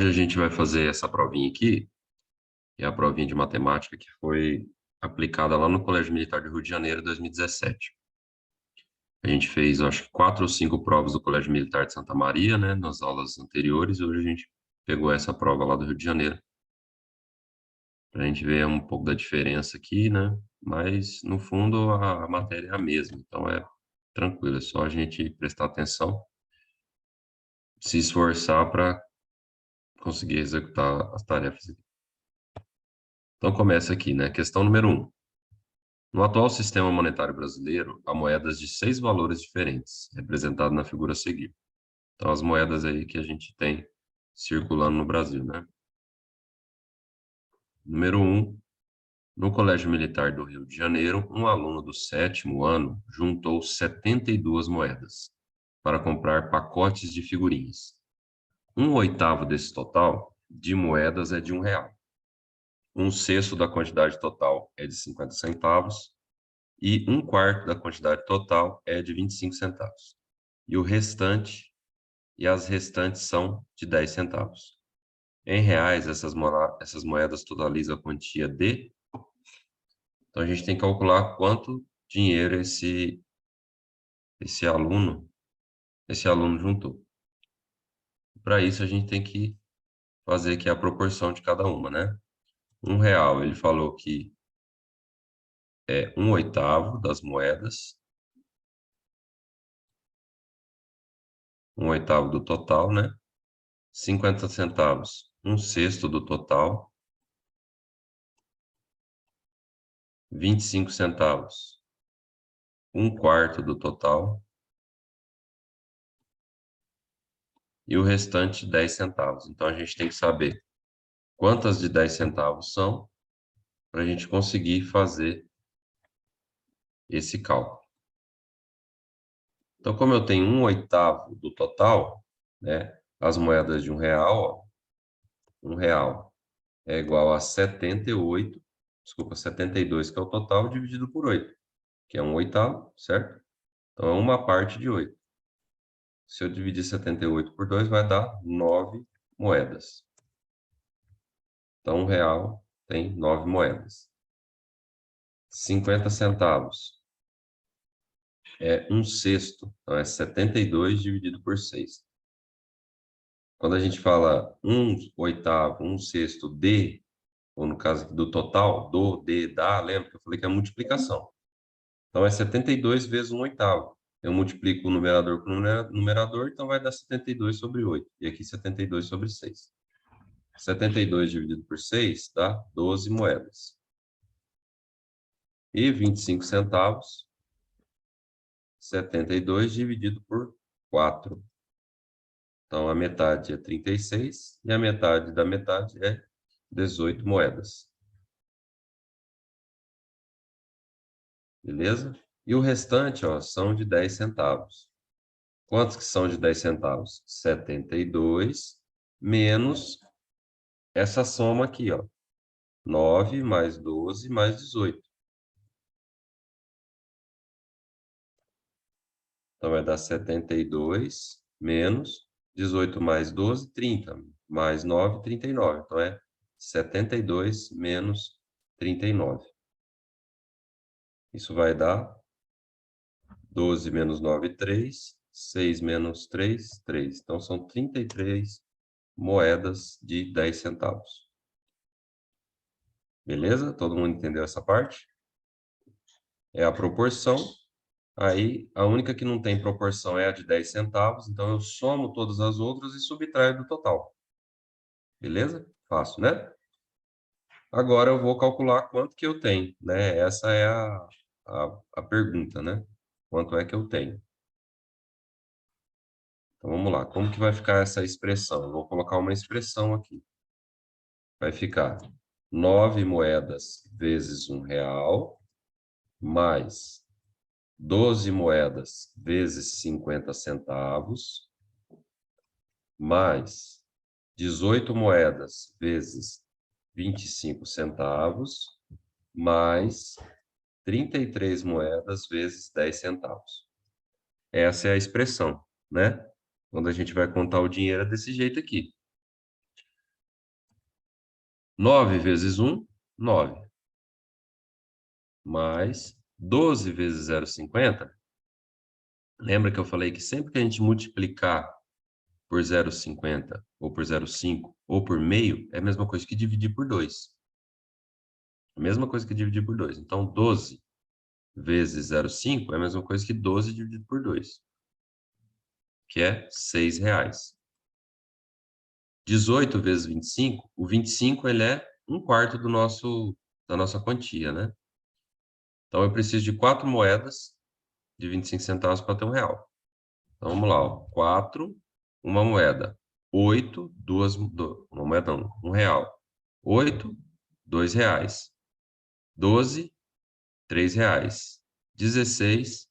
Hoje a gente vai fazer essa provinha aqui, que é a provinha de matemática que foi aplicada lá no Colégio Militar do Rio de Janeiro em 2017. A gente fez, acho que 4 ou 5 provas do Colégio Militar de Santa Maria, né, nas aulas anteriores, e hoje a gente pegou essa prova lá do Rio de Janeiro, para a gente ver um pouco da diferença aqui, né, mas no fundo a matéria é a mesma, então é tranquilo, é só a gente prestar atenção, se esforçar para conseguir executar as tarefas aqui. Então começa aqui, né, questão número 1. No atual sistema monetário brasileiro, há moedas de 6 valores diferentes, representado na figura a seguir. Então, as moedas aí que a gente tem circulando no Brasil, né? Número 1. No Colégio Militar do Rio de Janeiro, um aluno do 7º ano juntou 72 moedas para comprar pacotes de figurinhas. 1/8 desse total de moedas é de R$ 1. 1/6 da quantidade total é de 50 centavos. E 1/4 da quantidade total é de 25 centavos. E as restantes são de 10 centavos. Em reais, essas moedas totalizam a quantia de... Então, a gente tem que calcular quanto dinheiro esse aluno juntou. Para isso, a gente tem que fazer aqui a proporção de cada uma, né? R$ 1, ele falou que é 1/8 das moedas, 1/8 do total, né? 50 centavos, 1/6 do total. 25 centavos, 1/4 do total. E o restante 10 centavos. Então, a gente tem que saber quantas de 10 centavos são para a gente conseguir fazer esse cálculo. Então, como eu tenho 1/8 do total, né, as moedas de R$ 1, ó, R$ 1 é igual a 78, desculpa, 72, que é o total, dividido por 8, que é 1/8, certo? Então, é uma parte de 8. Se eu dividir 78 por 2, vai dar 9 moedas. Então, R$ 1 tem 9 moedas. 50 centavos é 1/6, então é 72 dividido por 6. Quando a gente fala 1/8, 1/6 de, ou no caso aqui do total, da, lembra que eu falei que é multiplicação. Então, é 72 vezes 1/8. Eu multiplico o numerador com o numerador, então vai dar 72 sobre 8. E aqui 72 sobre 6. 72 dividido por 6 dá 12 moedas. E 25 centavos, 72 dividido por 4. Então, a metade é 36 e a metade da metade é 18 moedas. Beleza? E o restante, ó, são de 10 centavos. Quantos que são de 10 centavos? 72 menos essa soma aqui, ó. 9 mais 12 mais 18. Então, vai dar 72 menos 18 mais 12, 30. Mais 9, 39. Então, é 72 menos 39. Isso vai dar 12 menos 9, 3. 6 menos 3, 3. Então, são 33 moedas de 10 centavos. Beleza? Todo mundo entendeu essa parte? É a proporção. Aí, a única que não tem proporção é a de 10 centavos. Então, eu somo todas as outras e subtraio do total. Beleza? Fácil, né? Agora, eu vou calcular quanto que eu tenho, né? Essa é a pergunta, né? Quanto é que eu tenho? Então, vamos lá. Como que vai ficar essa expressão? Eu vou colocar uma expressão aqui. Vai ficar 9 moedas vezes R$ 1, mais 12 moedas vezes 50 centavos, mais 18 moedas vezes 25 centavos, mais 33 moedas vezes 10 centavos. Essa é a expressão, né? Quando a gente vai contar o dinheiro é desse jeito aqui. 9 vezes 1, 9. Mais 12 vezes 0,50. Lembra que eu falei que sempre que a gente multiplicar por 0,50, ou por 0,5, ou por meio, é a mesma coisa que dividir por 2. A mesma coisa que dividir por 2. Então, 12 vezes 0,5 é a mesma coisa que 12 dividido por 2, que é R$6. 18 vezes 25, o 25 ele é um quarto da nossa quantia, né? Então, eu preciso de 4 moedas de 25 centavos para ter R$1. Então, vamos lá, ó. 4, uma moeda. 8, uma moeda não, R$1. 8, R$2. 12, R$3. 16,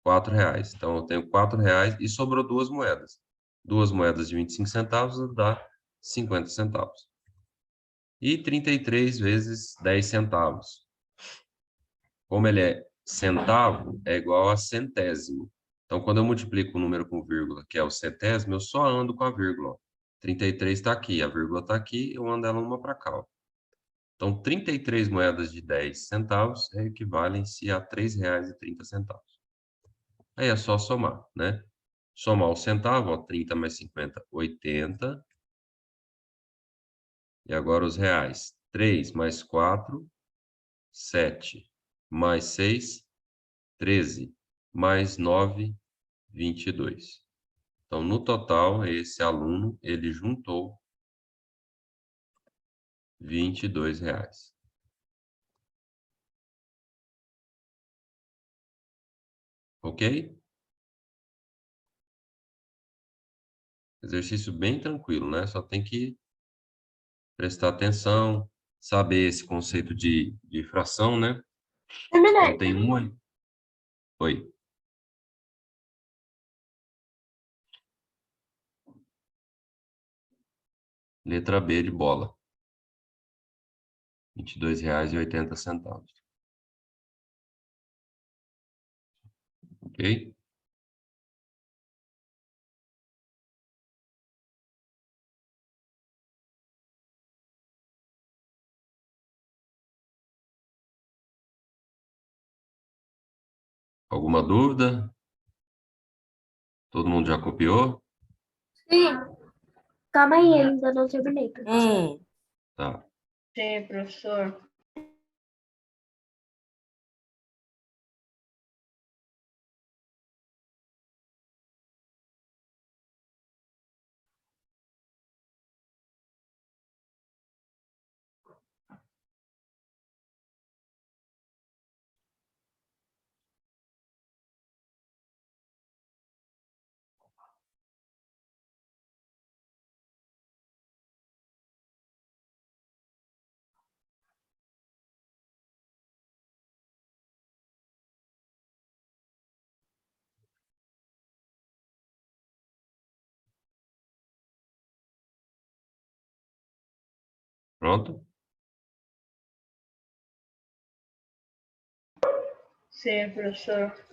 R$4. Então, eu tenho R$4 e sobrou duas moedas. Duas moedas de 25 centavos dá 50 centavos. E 33 vezes 10 centavos. Como ele é centavo, é igual a centésimo. Então, quando eu multiplico o número com vírgula, que é o centésimo, eu só ando com a vírgula. 33 está aqui, a vírgula está aqui, eu ando ela uma para cá. Ó. Então, 33 moedas de 10 centavos equivalem-se a R$3,30. Aí é só somar, né? Somar o centavo, ó, 30 mais 50, 80. E agora os reais. 3 mais 4, 7. Mais 6, 13. Mais 9, 22. Então, no total, esse aluno, ele juntou R$22. Ok? Exercício bem tranquilo, né? Só tem que prestar atenção, saber esse conceito de fração, né? Então, Terminei. tem uma... Oi. Letra B de bola. R$22,80. Ok? Alguma dúvida? Todo mundo já copiou? Sim. Calma aí, ainda não terminei, professor. Tá. Sim, professor. Pronto? Sim, professor.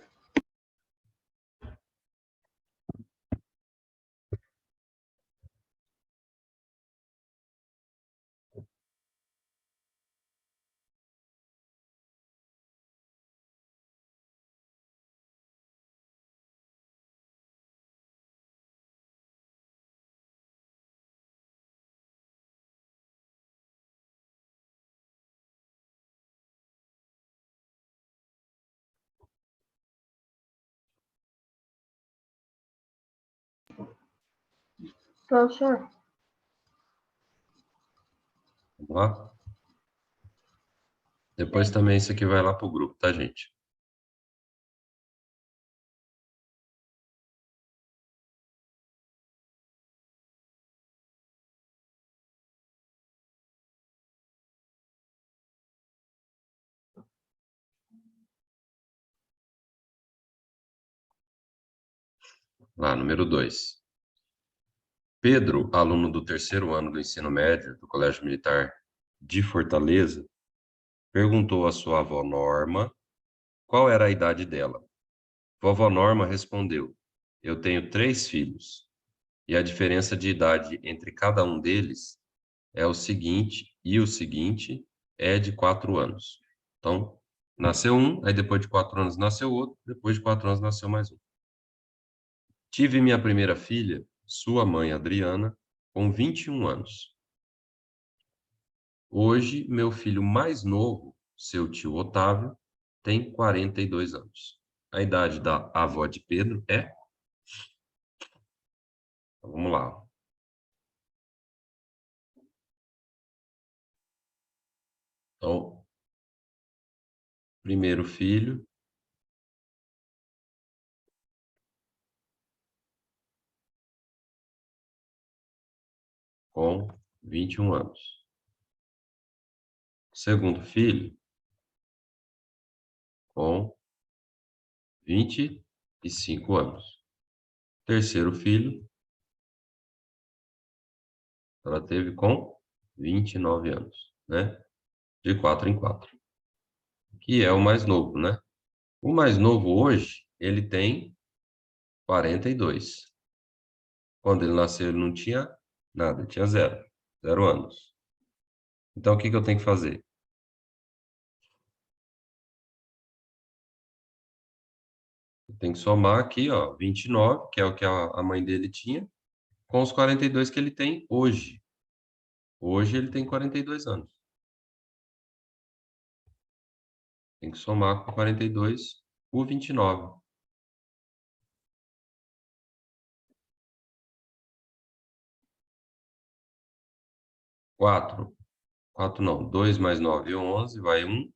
Professor. Vamos lá? Depois também isso aqui vai lá pro grupo, tá, gente? Lá, número 2. Pedro, aluno do terceiro ano do ensino médio do Colégio Militar de Fortaleza, perguntou à sua avó Norma qual era a idade dela. Vovó Norma respondeu: Eu tenho 3 filhos, e a diferença de idade entre cada um deles é o seguinte, e o seguinte é de 4 anos. Então, nasceu um, aí depois de 4 anos nasceu outro, depois de 4 anos nasceu mais um. Tive minha primeira filha, sua mãe Adriana, com 21 anos. Hoje, meu filho mais novo, seu tio Otávio, tem 42 anos. A idade da avó de Pedro é? Então, vamos lá. Então, primeiro filho, com 21 anos. Segundo filho, com 25 anos. Terceiro filho, ela teve com 29 anos, né? De 4 em 4. Que é o mais novo, né? O mais novo hoje, ele tem 42. Quando ele nasceu, ele não tinha nada, ele tinha zero. 0 anos. Então, o que que eu tenho que fazer? Eu tenho que somar aqui, ó, 29, que é o que a mãe dele tinha, com os 42 que ele tem hoje. Hoje ele tem 42 anos. Tem que somar com 42 o 29. 4. 4 não. 2 mais 9, 11. Vai 1.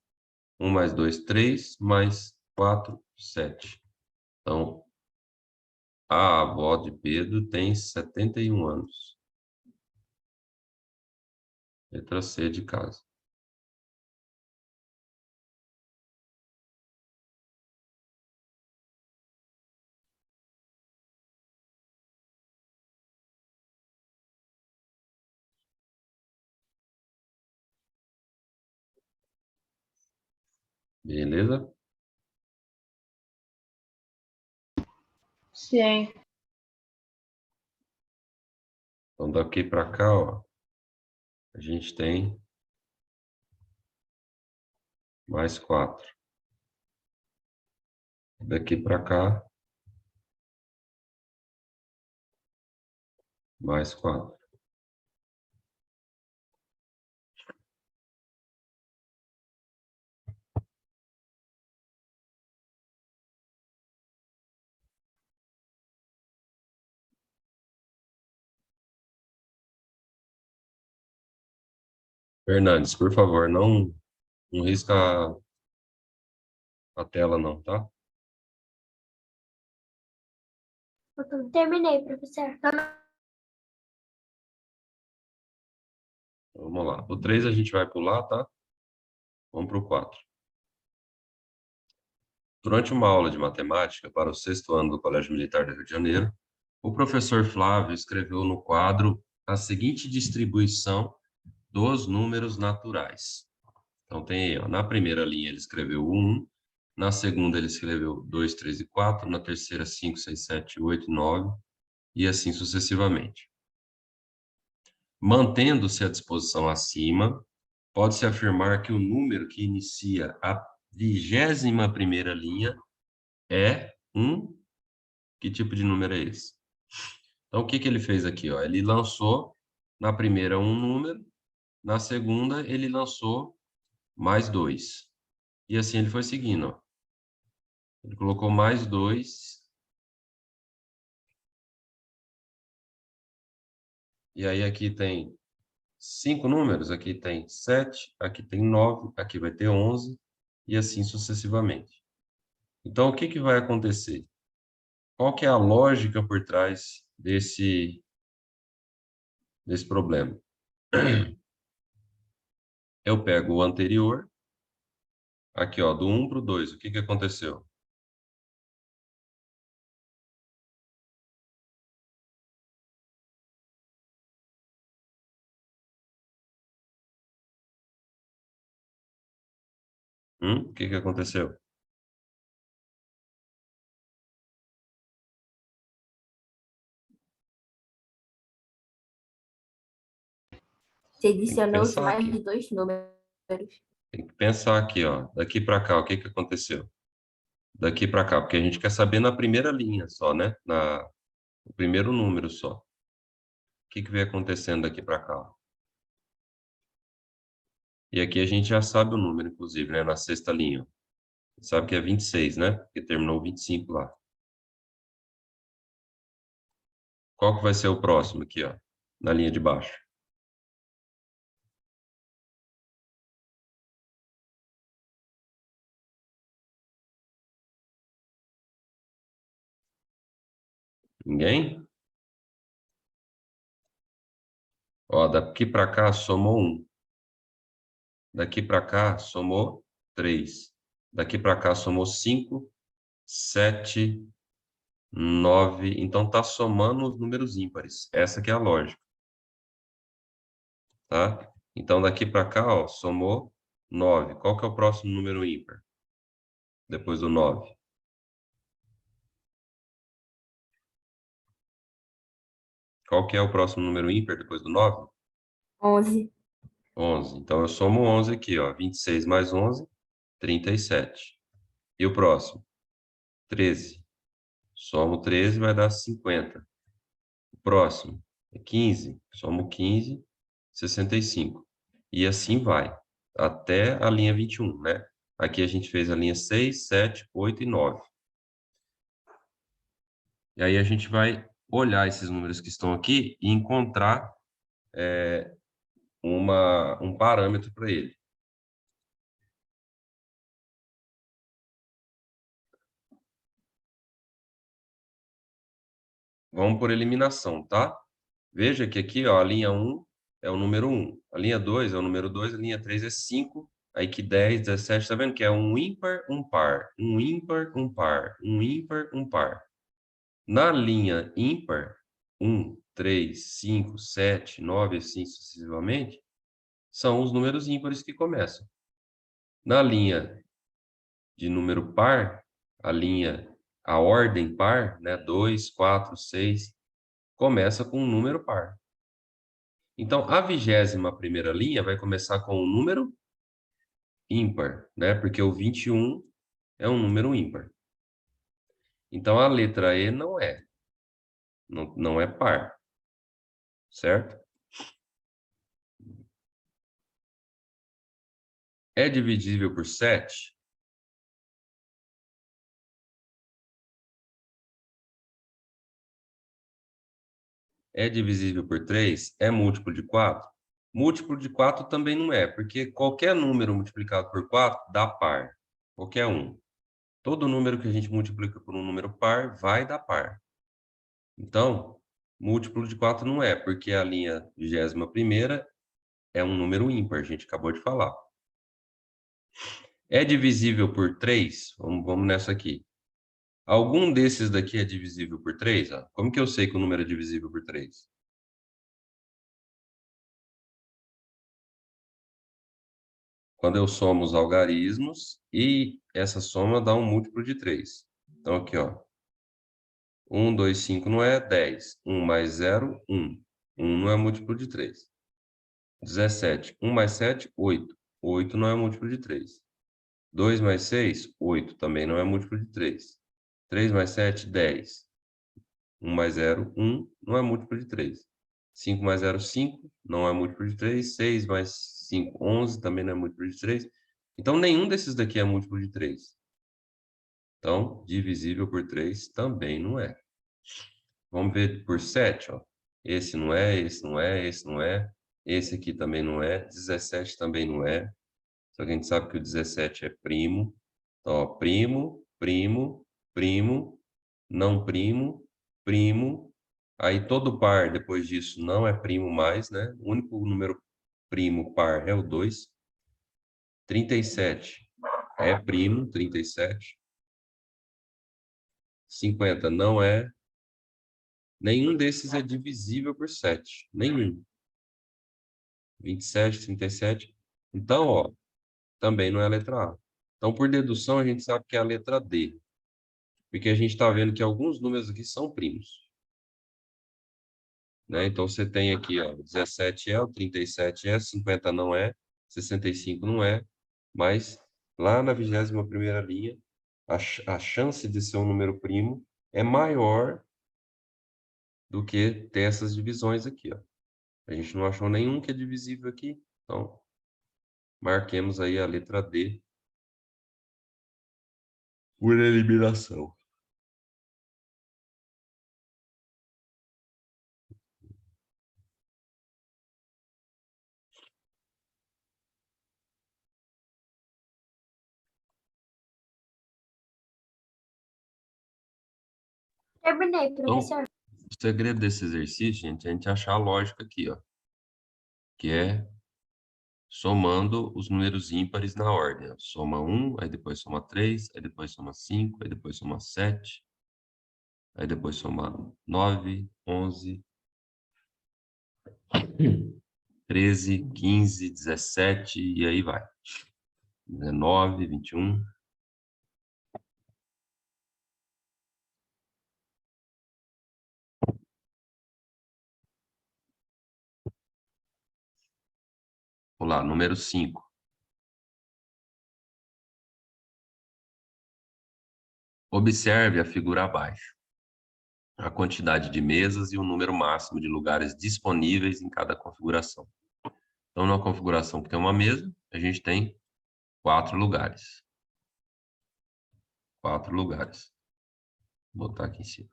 1 mais 2, 3. Mais 4, 7. Então, a avó de Pedro tem 71 anos. Letra C de casa. Beleza? Sim. Então, daqui para cá, ó, a gente tem mais 4. Daqui para cá, mais 4. Fernandes, por favor, não risca a tela não, tá? Terminei, professor. Vamos lá. O 3 a gente vai pular, tá? Vamos para o 4. Durante uma aula de matemática para o 6º ano do Colégio Militar do Rio de Janeiro, o professor Flávio escreveu no quadro a seguinte distribuição dos números naturais. Então tem aí, ó, na primeira linha ele escreveu o 1, na segunda ele escreveu 2, 3 e 4, na terceira 5, 6, 7, 8, 9 e assim sucessivamente. Mantendo-se a disposição acima, pode-se afirmar que o número que inicia a 21ª linha é um... Que tipo de número é esse? Então, o que que ele fez aqui, ó? Ele lançou na primeira um número, na segunda ele lançou mais 2. E assim ele foi seguindo, ó. Ele colocou mais 2. E aí aqui tem 5 números, aqui tem 7, aqui tem 9, aqui vai ter 11 e assim sucessivamente. Então, o que que vai acontecer? Qual que é a lógica por trás desse problema? Eu pego o anterior, aqui ó, do 1 para o 2, o que que aconteceu? O que que aconteceu? Se adicionou pensar mais aqui. de 2 números. Tem que pensar aqui, ó. Daqui para cá, o que que aconteceu? Daqui para cá, porque a gente quer saber na primeira linha só, né? O primeiro número só. O que que vem acontecendo daqui para cá? Ó? E aqui a gente já sabe o número, inclusive, né? Na sexta linha. Sabe que é 26, né? Porque terminou 25 lá. Qual que vai ser o próximo aqui, ó? Na linha de baixo. Ninguém? Ó, daqui para cá somou 1. Daqui para cá somou 3. Daqui para cá somou 5, 7, 9. Então tá somando os números ímpares. Essa que é a lógica, tá? Então daqui para cá, ó, somou 9. Qual que é o próximo número ímpar? Depois do 9. Qual que é o próximo número ímpar depois do 9? 11. 11. Então eu somo 11 aqui, ó. 26 mais 11, 37. E o próximo? 13. Somo 13, vai dar 50. O próximo é 15. Somo 15, 65. E assim vai, até a linha 21, né? Aqui a gente fez a linha 6, 7, 8 e 9. E aí a gente vai olhar esses números que estão aqui e encontrar um parâmetro para ele. Vamos por eliminação, tá? Veja que aqui, ó, a linha 1 é o número 1, a linha 2 é o número 2, a linha 3 é 5, aí que 10, 17, tá vendo que é um ímpar, um par, um ímpar, um par, um ímpar, um par. Na linha ímpar, 1, 3, 5, 7, 9, assim sucessivamente, são os números ímpares que começam. Na linha de número par, a ordem par, né, 2, 4, 6, começa com um número par. Então, a 21ª linha vai começar com um número ímpar, né? Porque o 21 é um número ímpar. Então, a letra E não é par, certo? É divisível por 7? É divisível por 3? É múltiplo de 4? Múltiplo de 4 também não é, porque qualquer número multiplicado por 4 dá par. Qualquer um. Todo número que a gente multiplica por um número par vai dar par. Então, múltiplo de 4 não é, porque a linha 21ª é um número ímpar, a gente acabou de falar. É divisível por 3? Vamos nessa aqui. Algum desses daqui é divisível por 3? Ó? Como que eu sei que o número é divisível por 3? Quando eu somo os algarismos e essa soma dá um múltiplo de 3. Então, aqui, ó. 1, 2, 5 não é 10. 1 mais 0, 1. 1 não é múltiplo de 3. 17. 1 mais 7, 8. 8 não é múltiplo de 3. 2 mais 6, 8. Também não é múltiplo de 3. 3 mais 7, 10. 1 mais 0, 1. Não é múltiplo de 3. 5 mais 0, 5. Não é múltiplo de 3. 6 mais 5, 11. Também não é múltiplo de 3. Então, nenhum desses daqui é múltiplo de 3. Então, divisível por 3 também não é. Vamos ver por 7, ó. Esse não é, esse não é, esse não é. Esse aqui também não é. 17 também não é. Só que a gente sabe que o 17 é primo. Então, ó, primo, primo, primo, não primo, primo. Aí todo par depois disso não é primo mais, né? O único número primo par é o 2. 37 é primo, 37. 50 não é. Nenhum desses é divisível por 7. Nenhum. 27, 37. Então, ó, também não é a letra A. Então, por dedução, a gente sabe que é a letra D. Porque a gente está vendo que alguns números aqui são primos. né? Então, você tem aqui, ó, 17 é, o 37 é, 50 não é, 65 não é, mas lá na 21ª linha, a chance de ser um número primo é maior do que ter essas divisões aqui, ó. A gente não achou nenhum que é divisível aqui, então marquemos aí a letra D por eliminação. Terminei, Então, professor. o segredo desse exercício, gente, é a gente achar a lógica aqui, ó, que é somando os números ímpares na ordem, ó. Soma 1, aí depois soma 3, aí depois soma 5, aí depois soma 7, aí depois soma 9, 11, 13, 15, 17, e aí vai. 19, 21. Vamos lá, número 5. Observe a figura abaixo. A quantidade de mesas e o número máximo de lugares disponíveis em cada configuração. Então, na configuração que tem uma mesa, a gente tem 4 lugares. 4 lugares. Vou botar aqui em cima.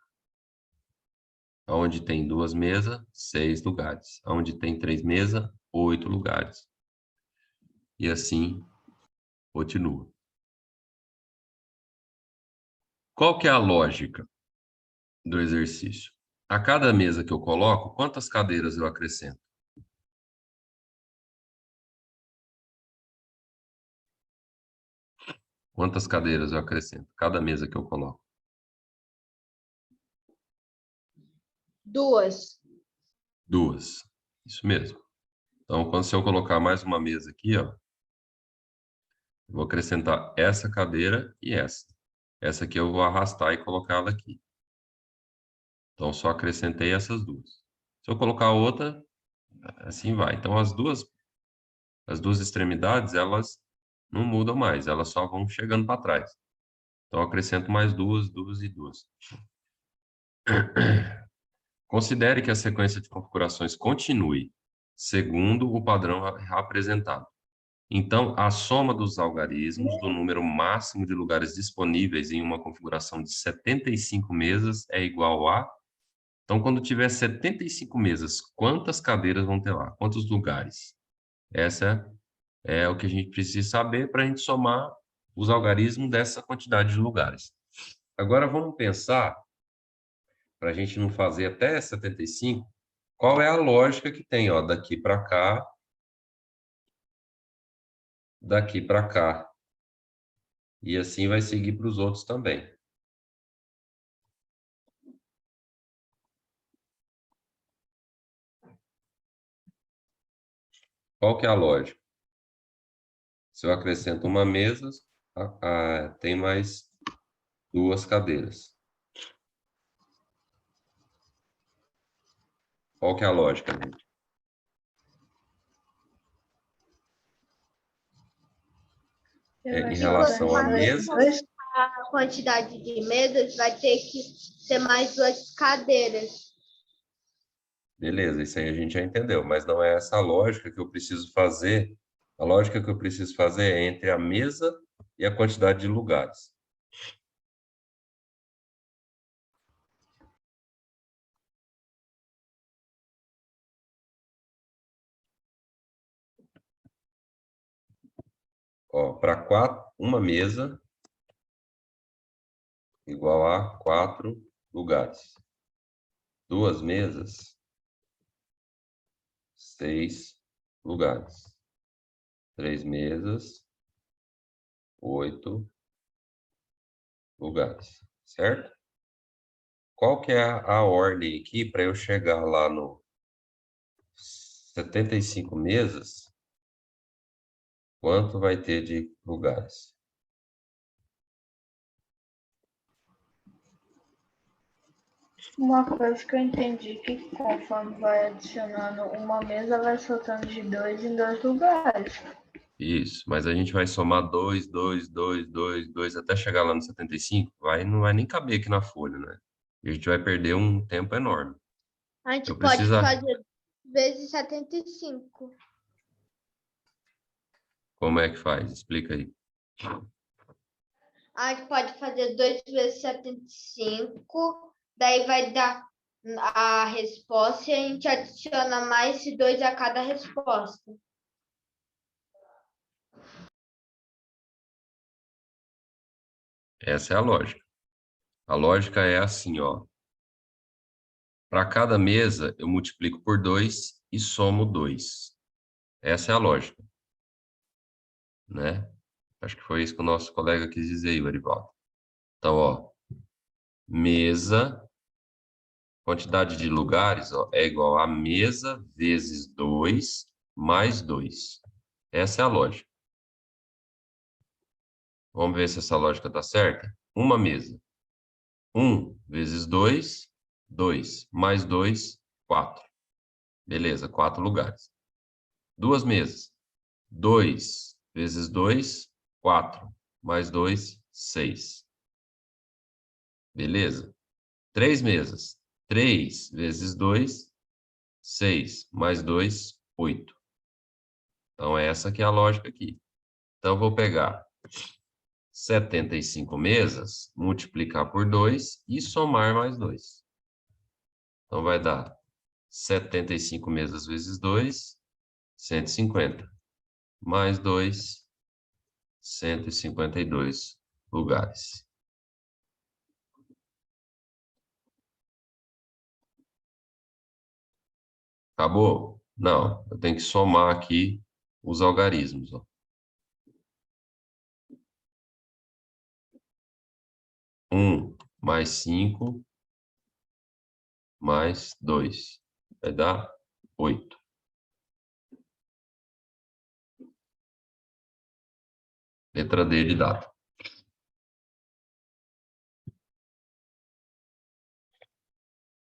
Onde tem 2 mesas, 6 lugares. Onde tem 3 mesas, 8 lugares. E assim continua. Qual que é a lógica do exercício? A cada mesa que eu coloco, quantas cadeiras eu acrescento? Quantas cadeiras eu acrescento? Cada mesa que eu coloco. 2. 2. Isso mesmo. Então, quando se eu colocar mais uma mesa aqui, ó, eu vou acrescentar essa cadeira e essa. Essa aqui eu vou arrastar e colocar ela aqui. Então, só acrescentei essas duas. Se eu colocar outra, assim vai. Então, as duas extremidades, elas não mudam mais, elas só vão chegando para trás. Então, eu acrescento mais duas, duas e duas. Considere que a sequência de configurações continue, segundo o padrão apresentado. Então, a soma dos algarismos do número máximo de lugares disponíveis em uma configuração de 75 mesas é igual a... Então, quando tiver 75 mesas, quantas cadeiras vão ter lá? Quantos lugares? Essa é o que a gente precisa saber para a gente somar os algarismos dessa quantidade de lugares. Agora, vamos pensar, para a gente não fazer até 75, qual é a lógica que tem, ó, daqui para cá, daqui para cá. E assim vai seguir para os outros também. Qual que é a lógica? Se eu acrescento uma mesa, tem mais duas cadeiras. Qual que é a lógica, gente? Em relação à mesa... A quantidade de mesas vai ter que ser mais 2 cadeiras. Beleza, isso aí a gente já entendeu, mas não é essa a lógica que eu preciso fazer. A lógica que eu preciso fazer é entre a mesa e a quantidade de lugares. Ó, para uma mesa igual a 4 lugares. 2 mesas, 6 lugares. 3 mesas, 8 lugares, certo? Qual que é a ordem aqui para eu chegar lá no 75 mesas? Quanto vai ter de lugares? Uma coisa que eu entendi que conforme vai adicionando uma mesa, vai soltando de 2 em 2 lugares. Isso, mas a gente vai somar 2, 2, 2, 2, 2 até chegar lá no 75, não vai nem caber aqui na folha, né? E a gente vai perder um tempo enorme. A gente Eu pode preciso... fazer vezes 75. Como é que faz? Explica aí. A gente pode fazer 2 vezes 75, daí vai dar a resposta e a gente adiciona mais esse 2 a cada resposta. Essa é a lógica. A lógica é assim, ó. Para cada mesa, eu multiplico por 2 e somo 2. Essa é a lógica, né? Acho que foi isso que o nosso colega quis dizer aí, Arivaldo. Então, ó, mesa, quantidade de lugares, ó, é igual a mesa vezes 2 mais 2. Essa é a lógica. Vamos ver se essa lógica está certa? Uma mesa. 1 vezes 2, 2. Mais 2, 4. Beleza, 4 lugares. Duas mesas. 2 vezes 2, 4. Mais 2, 6. Beleza? 3 mesas. 3 vezes 2, 6. Mais 2, 8. Então, essa que é a lógica aqui. Então, eu vou pegar 75 mesas, multiplicar por 2 e somar mais 2. Então, vai dar 75 mesas vezes 2, 150. Mais 2, 152 lugares. Acabou? Não, eu tenho que somar aqui os algarismos. Ó. 1 mais 5 mais 2. Vai dar 8. Letra D de dado.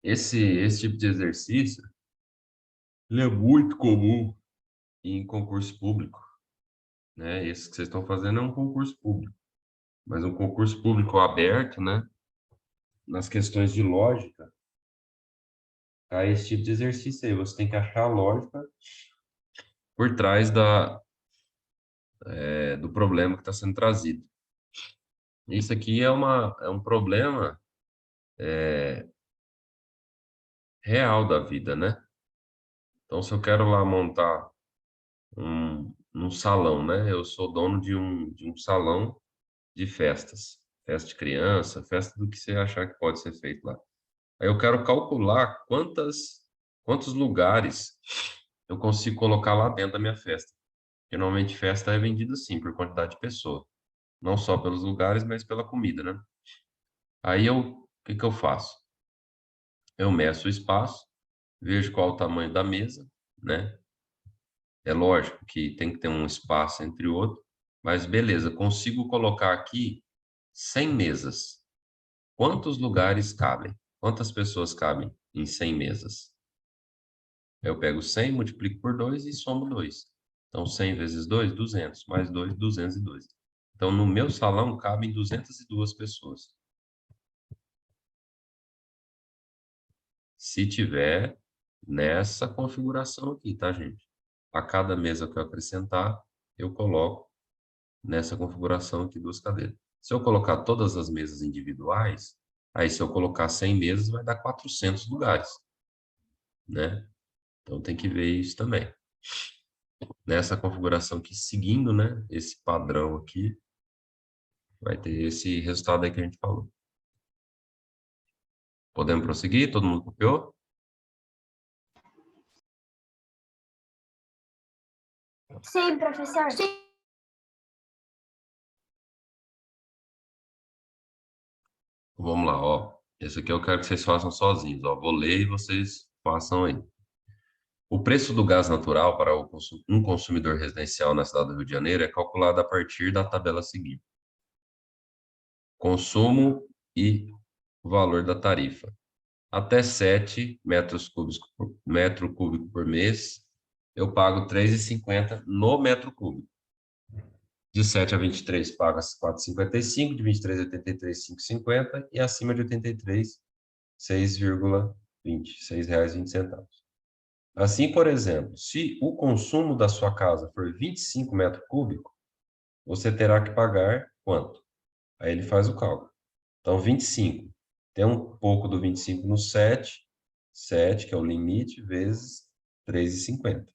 Esse tipo de exercício ele é muito comum em concurso público. Né? Esse que vocês estão fazendo é um concurso público. Mas um concurso público aberto, né? Nas questões de lógica, tá esse tipo de exercício aí. Você tem que achar a lógica por trás do problema que está sendo trazido. Isso aqui é um problema real da vida, né? Então, se eu quero lá montar um salão, né? Eu sou dono de um salão de festas. Festa de criança, festa do que você achar que pode ser feito lá. Aí eu quero calcular quantos lugares eu consigo colocar lá dentro da minha festa. Porque normalmente festa é vendida assim, por quantidade de pessoa. Não só pelos lugares, mas pela comida, né? Aí o que que eu faço? Eu meço o espaço, vejo qual o tamanho da mesa, né? É lógico que tem que ter um espaço entre o outro, mas beleza, consigo colocar aqui 100 mesas. Quantos lugares cabem? Quantas pessoas cabem em 100 mesas? Eu pego 100, multiplico por 2 e somo 2. Então, 100 vezes 2, 200. Mais 2, 202. Então, no meu salão cabem 202 pessoas. Se tiver nessa configuração aqui, tá, gente? A cada mesa que eu acrescentar, eu coloco nessa configuração aqui 2 cadeiras. Se eu colocar todas as mesas individuais, aí se eu colocar 100 mesas, vai dar 400 lugares, né? Então tem que ver isso também. Nessa configuração aqui, seguindo, né, esse padrão aqui, vai ter esse resultado aí que a gente falou. Podemos prosseguir? Todo mundo copiou? Sim, professor. Sim. Vamos lá, ó. Esse aqui eu quero que vocês façam sozinhos, ó. Vou ler e vocês façam aí. O preço do gás natural para um consumidor residencial na cidade do Rio de Janeiro é calculado a partir da tabela seguinte. Consumo e valor da tarifa. até 7 metro cúbico por mês, eu pago R$ 3,50 no metro cúbico. De 7 a 23 paga R$ 4,55, de 23 a 83, R$ 5,50 e acima de 83, R$ 6,20, R$ 6,20. Assim, por exemplo, se o consumo da sua casa for 25 metros cúbicos, você terá que pagar quanto? Aí ele faz o cálculo. Então, 25. Tem um pouco do 25 no 7, que é o limite, vezes 3,50.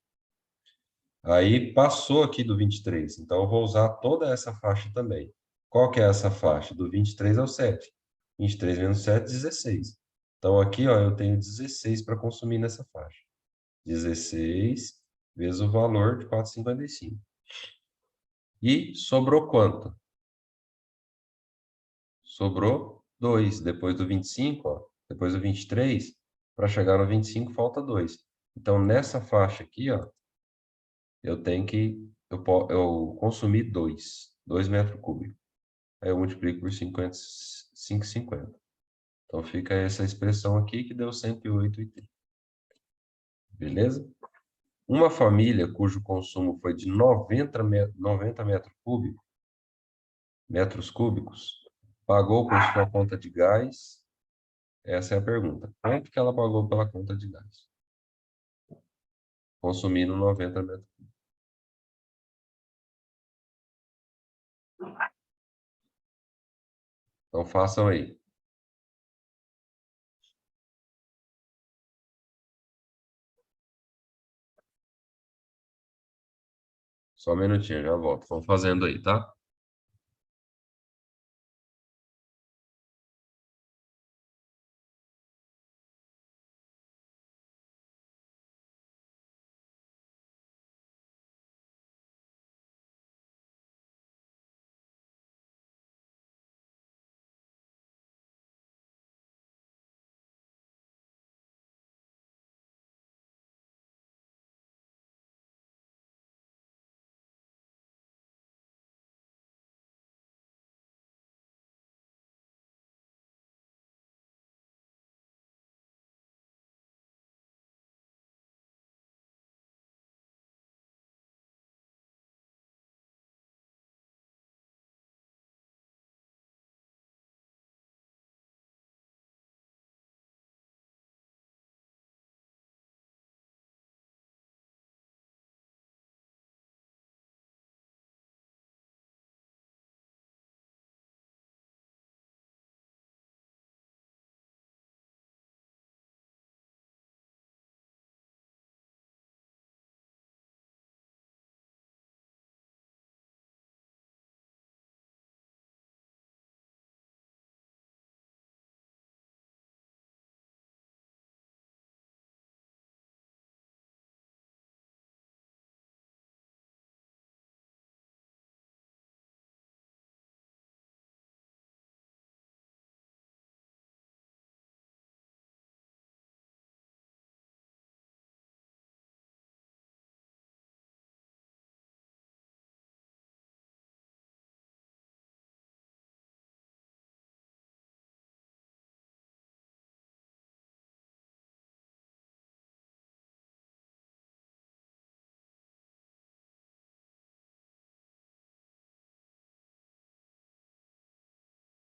Aí passou aqui do 23, então eu vou usar toda essa faixa também. Qual que é essa faixa? Do 23 ao 7. 23 menos 7, 16. Então aqui, ó, eu tenho 16 para consumir nessa faixa. 16 vezes o valor de 4,55. E sobrou quanto? Sobrou 2. Depois do 25, ó, depois do 23, para chegar no 25 falta 2. Então nessa faixa aqui, ó, eu consumi 2 metros cúbicos. Aí eu multiplico por 5,50. Então fica essa expressão aqui que deu 108,30. Beleza? Uma família cujo consumo foi de 90 metros cúbicos, pagou por sua conta de gás. Essa é a pergunta. Quanto que ela pagou pela conta de gás? Consumindo 90 metros. Então façam aí. Só um minutinho, já volto. Vamos fazendo aí, tá?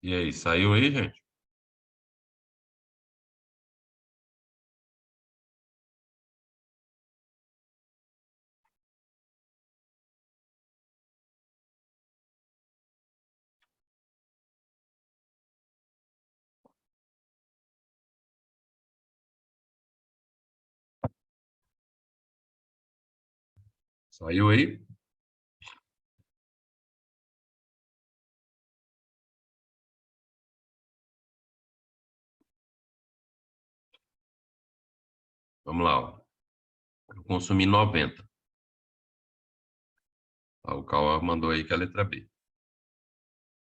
E aí, saiu aí, gente? Saiu aí? Vamos lá, ó. Eu consumi 90. O Cauã mandou aí que é a letra B.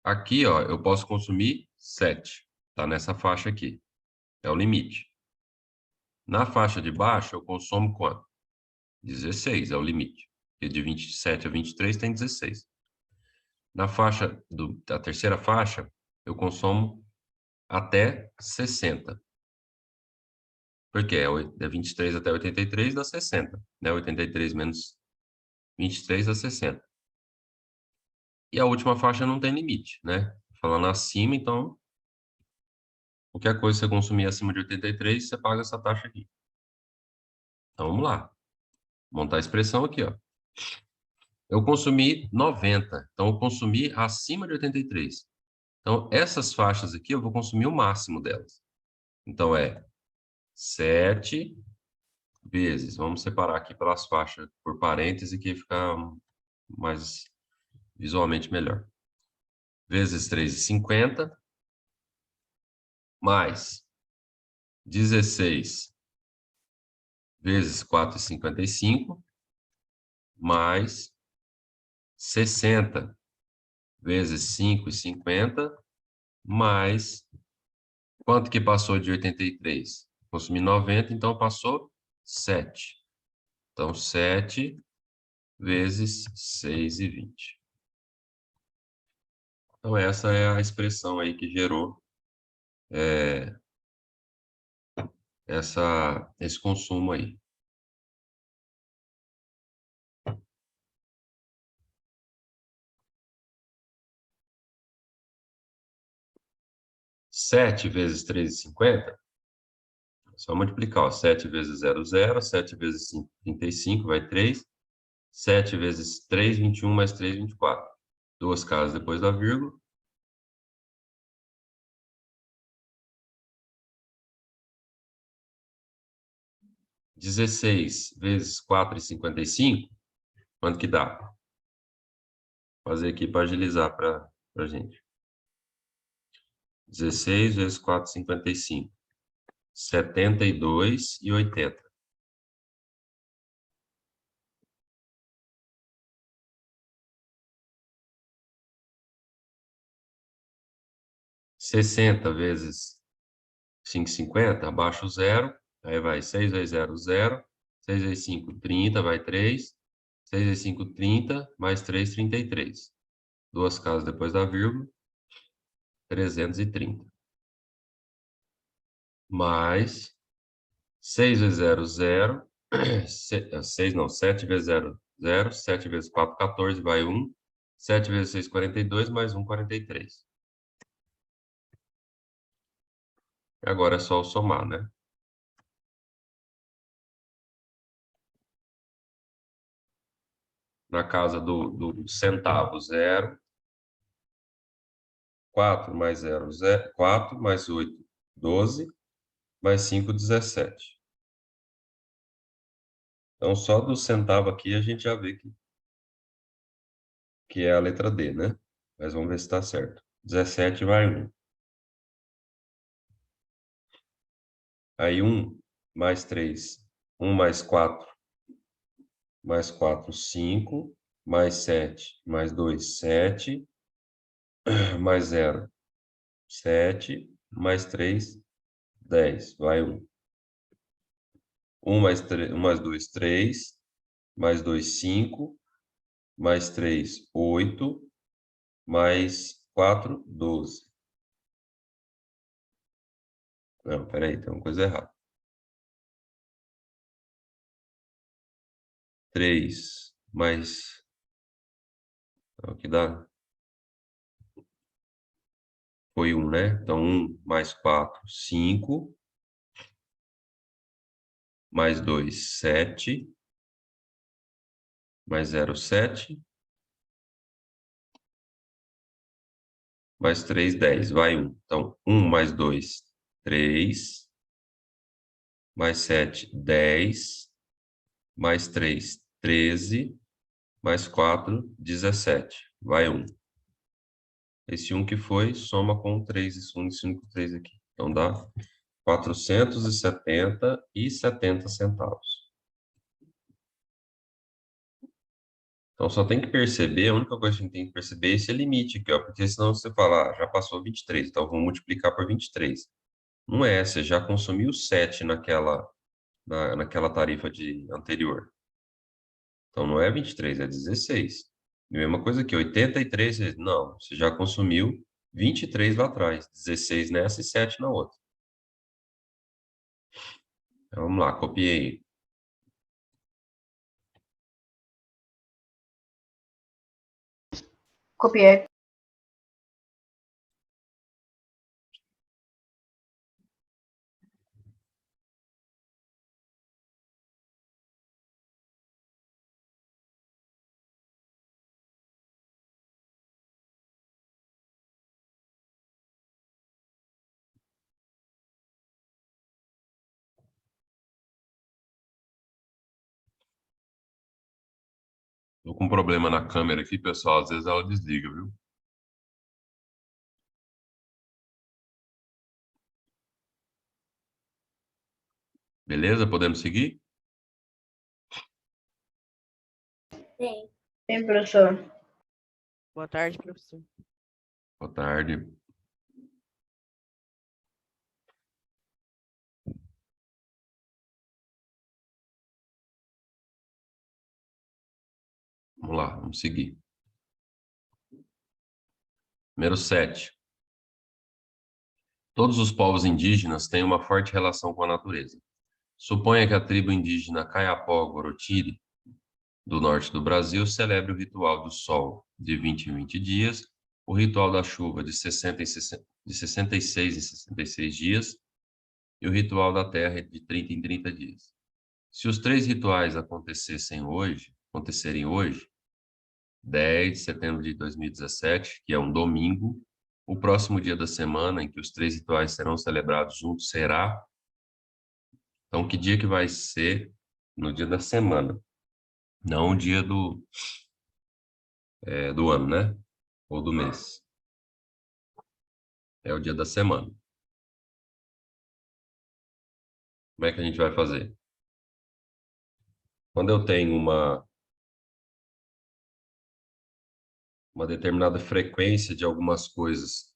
Aqui, ó, eu posso consumir 7. Tá nessa faixa aqui. É o limite. Na faixa de baixo, eu consumo quanto? 16 é o limite. E de 27 a 23 tem 16. Na faixa da terceira faixa, eu consumo até 60. Porque é 23 até 83 dá 60, né? 83 menos 23 dá 60. E a última faixa não tem limite, né? Falando acima, então, qualquer coisa que você consumir acima de 83, você paga essa taxa aqui. Então, vamos lá. Montar a expressão aqui, ó. Eu consumi 90, então eu consumi acima de 83. Então, essas faixas aqui, eu vou consumir o máximo delas. Então, é 7 vezes, vamos separar aqui pelas faixas, por parêntese, que fica mais visualmente melhor. Vezes 3,50, mais 16 vezes 4,55, mais 60 vezes 5,50, mais quanto que passou de 83? Consumi 90, então passou 7. Então, 7 vezes 6,20. Então, essa é a expressão aí que gerou esse consumo aí. Sete vezes 3,50, só multiplicar, ó. 7 vezes 0, 0. 7 vezes 5, 35, vai 3. 7 vezes 3, 21, mais 3, 24. Duas casas depois da vírgula. 16 vezes 4,55, quanto que dá? Vou fazer aqui para agilizar para a gente. 16 vezes 4,55. 72,80. Sessenta vezes 5,50, abaixo o zero, aí vai 6 vezes 0, 0. 6 vezes 5, 30, vai 3. 6 vezes 5, 30, mais 3, 33. Duas casas depois da vírgula, 330. Mais 6 vezes 0, 0. 6 não, 7 vezes 0, 0. 7 vezes 4, 14, vai 1. 7 vezes 6, 42, mais 1, 43. Agora é só somar, né? Na casa do centavo, 0. 4 mais 0, 0. 4 mais 8, 12. Mais 5, 17. Então, só do centavo aqui a gente já vê que é a letra D, né? Mas vamos ver se está certo. 17 vai 1. Aí 1 mais 3. 1 mais 4. Mais 4, 5. Mais 7. Mais 2, 7. Mais 0, 7. Mais 3, 10. Vai 1. 1 mais 3, 1 mais 2, 3. Mais 2, 5. Mais 3, 8. Mais 4, 12. Não, peraí, tem uma coisa errada. 3 mais... O que dá? Foi 1, né? Então, 1 mais 4, 5. Mais 2, 7. Mais 0, 7. Mais 3, 10. Vai 1. Então, 1 mais 2, 3. Mais 7, 10. Mais 3, 13. Mais 4, 17. Vai 1. Esse 1 que foi, soma com 3, esse 1 e 5, 3 aqui. Então, dá 470,70 centavos. Então, só tem que perceber, a única coisa que a gente tem que perceber é esse limite aqui, ó, porque senão você fala, já passou 23, então vamos multiplicar por 23. Não é, você já consumiu 7 naquela tarifa anterior. Então, não é 23, é 16. E a mesma coisa aqui, 83 vezes, não, você já consumiu 23 lá atrás, 16 nessa e 7 na outra. Então, vamos lá, copiei. Copiei. Tô com um problema na câmera aqui, pessoal. Às vezes ela desliga, viu? Beleza? Podemos seguir? Sim. Sim, professor. Boa tarde, professor. Boa tarde. Vamos lá, vamos seguir. Número 7. Todos os povos indígenas têm uma forte relação com a natureza. Suponha que a tribo indígena Kayapó-Gorotiri, do norte do Brasil, celebre o ritual do sol de 20 em 20 dias, o ritual da chuva de 66 em 66 dias e o ritual da terra de 30 em 30 dias. Se os 3 rituais acontecerem hoje, 10 de setembro de 2017, que é um domingo, o próximo dia da semana em que os 3 rituais serão celebrados juntos será... Então, que dia que vai ser? No dia da semana, não o dia do ano, né? Ou do mês. É o dia da semana. Como é que a gente vai fazer? Quando eu tenho uma determinada frequência de algumas coisas,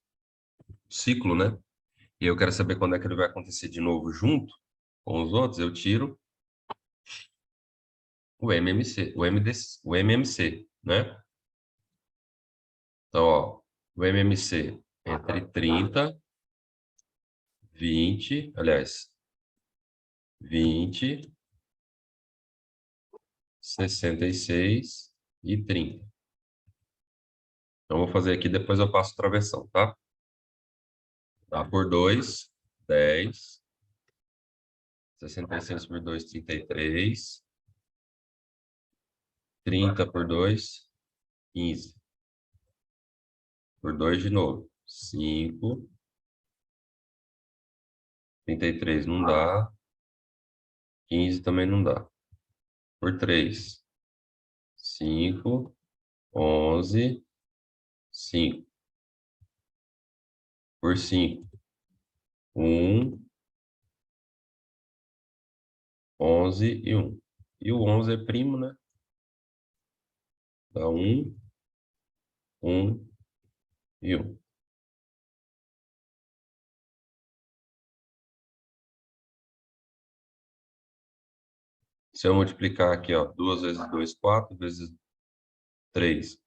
ciclo, né? E eu quero saber quando é que ele vai acontecer de novo junto com os outros, eu tiro o MMC, o MMC, né? Então, ó, o MMC entre 30, 20, aliás, 20, 66 e 30. Então, vou fazer aqui, depois eu passo travessão, tá? Tá por 2, 10. 66 por 2, 33. 30 por 2, 15. Por 2 de novo, 5. 33 não dá. 15 também não dá. Por 3, 5. 11, 5. Por 5, 1. 11 e 1. E o 11 é primo, né? Dá 1, 1 e 1. Se eu multiplicar aqui, ó, 2 vezes 2, 4, vezes 3,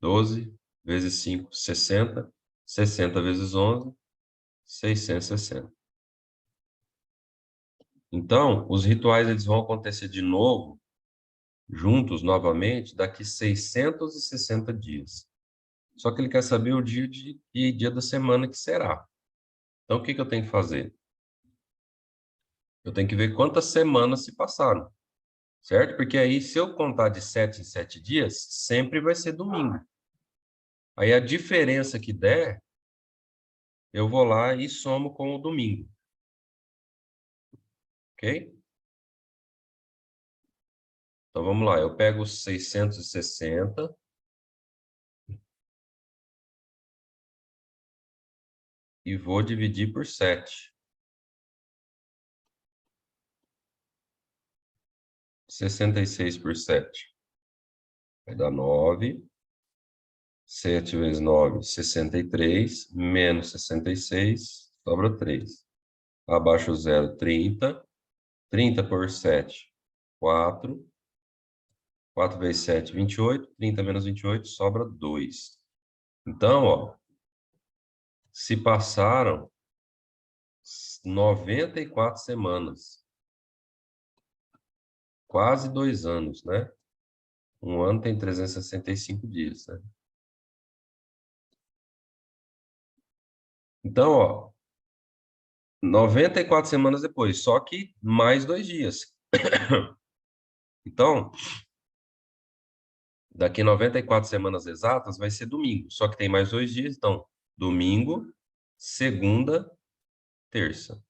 12, vezes 5, 60. 60 vezes 11, 660. Então, os rituais eles vão acontecer de novo, juntos, novamente, daqui 660 dias. Só que ele quer saber o dia e dia da semana que será. Então, o que que eu tenho que fazer? Eu tenho que ver quantas semanas se passaram, certo? Porque aí, se eu contar de 7 em 7 dias, sempre vai ser domingo. Aí, a diferença que der, eu vou lá e somo com o domingo. Ok? Então, vamos lá. Eu pego os 660 e vou dividir por 7. 66 por 7 vai dar 9. 7 vezes 9, 63. Menos 66, sobra 3. Abaixo o zero, 30. 30 por 7, 4. 4 vezes 7, 28. 30 menos 28, sobra 2. Então, ó, se passaram 94 semanas. quase 2 anos, né? Um ano tem 365 dias, né? Então, ó, 94 semanas depois, só que mais 2 dias. Então, daqui 94 semanas exatas vai ser domingo, só que tem mais 2 dias, então, domingo, segunda, terça,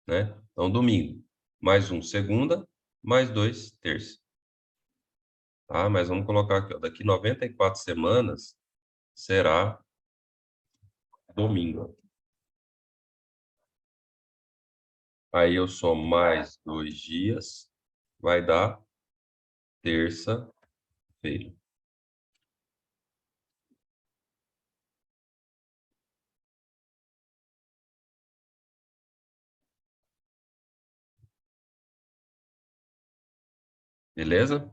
né? Então, domingo, mais um, segunda, mais 2, terça. Tá? Mas vamos colocar aqui, ó, daqui 94 semanas será domingo. Aí eu somo mais 2 dias, vai dar terça-feira. Beleza?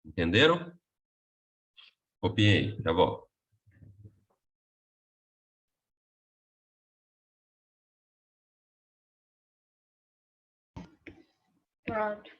Entenderam? Copiei, tá bom. Pronto.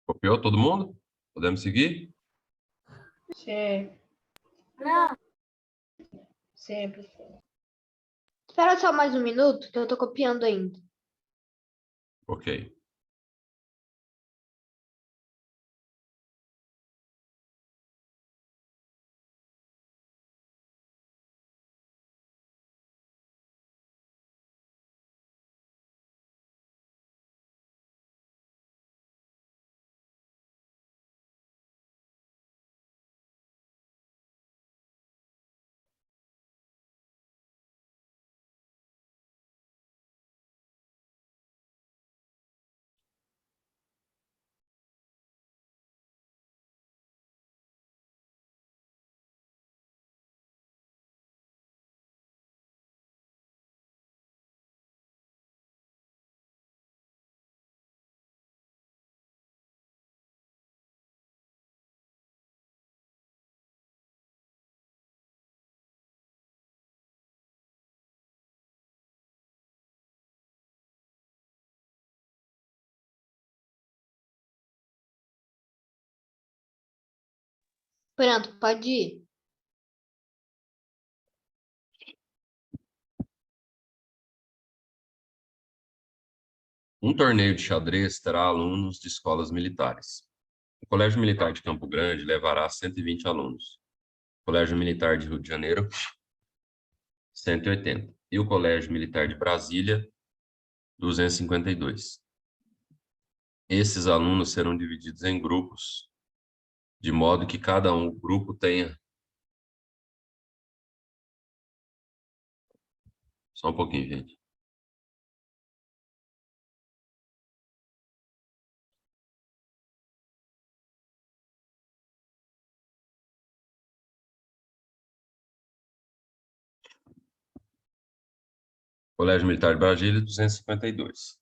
Copiou todo mundo? Podemos seguir? Sim. Não. Sim, professor. Espera só mais um minuto, que eu tô copiando ainda. Ok. Pronto, pode ir. Um torneio de xadrez terá alunos de escolas militares. O Colégio Militar de Campo Grande levará 120 alunos. O Colégio Militar de Rio de Janeiro, 180. E o Colégio Militar de Brasília, 252. Esses alunos serão divididos em grupos, de modo que cada grupo tenha... Só um pouquinho, gente. Colégio Militar de Brasília, 252.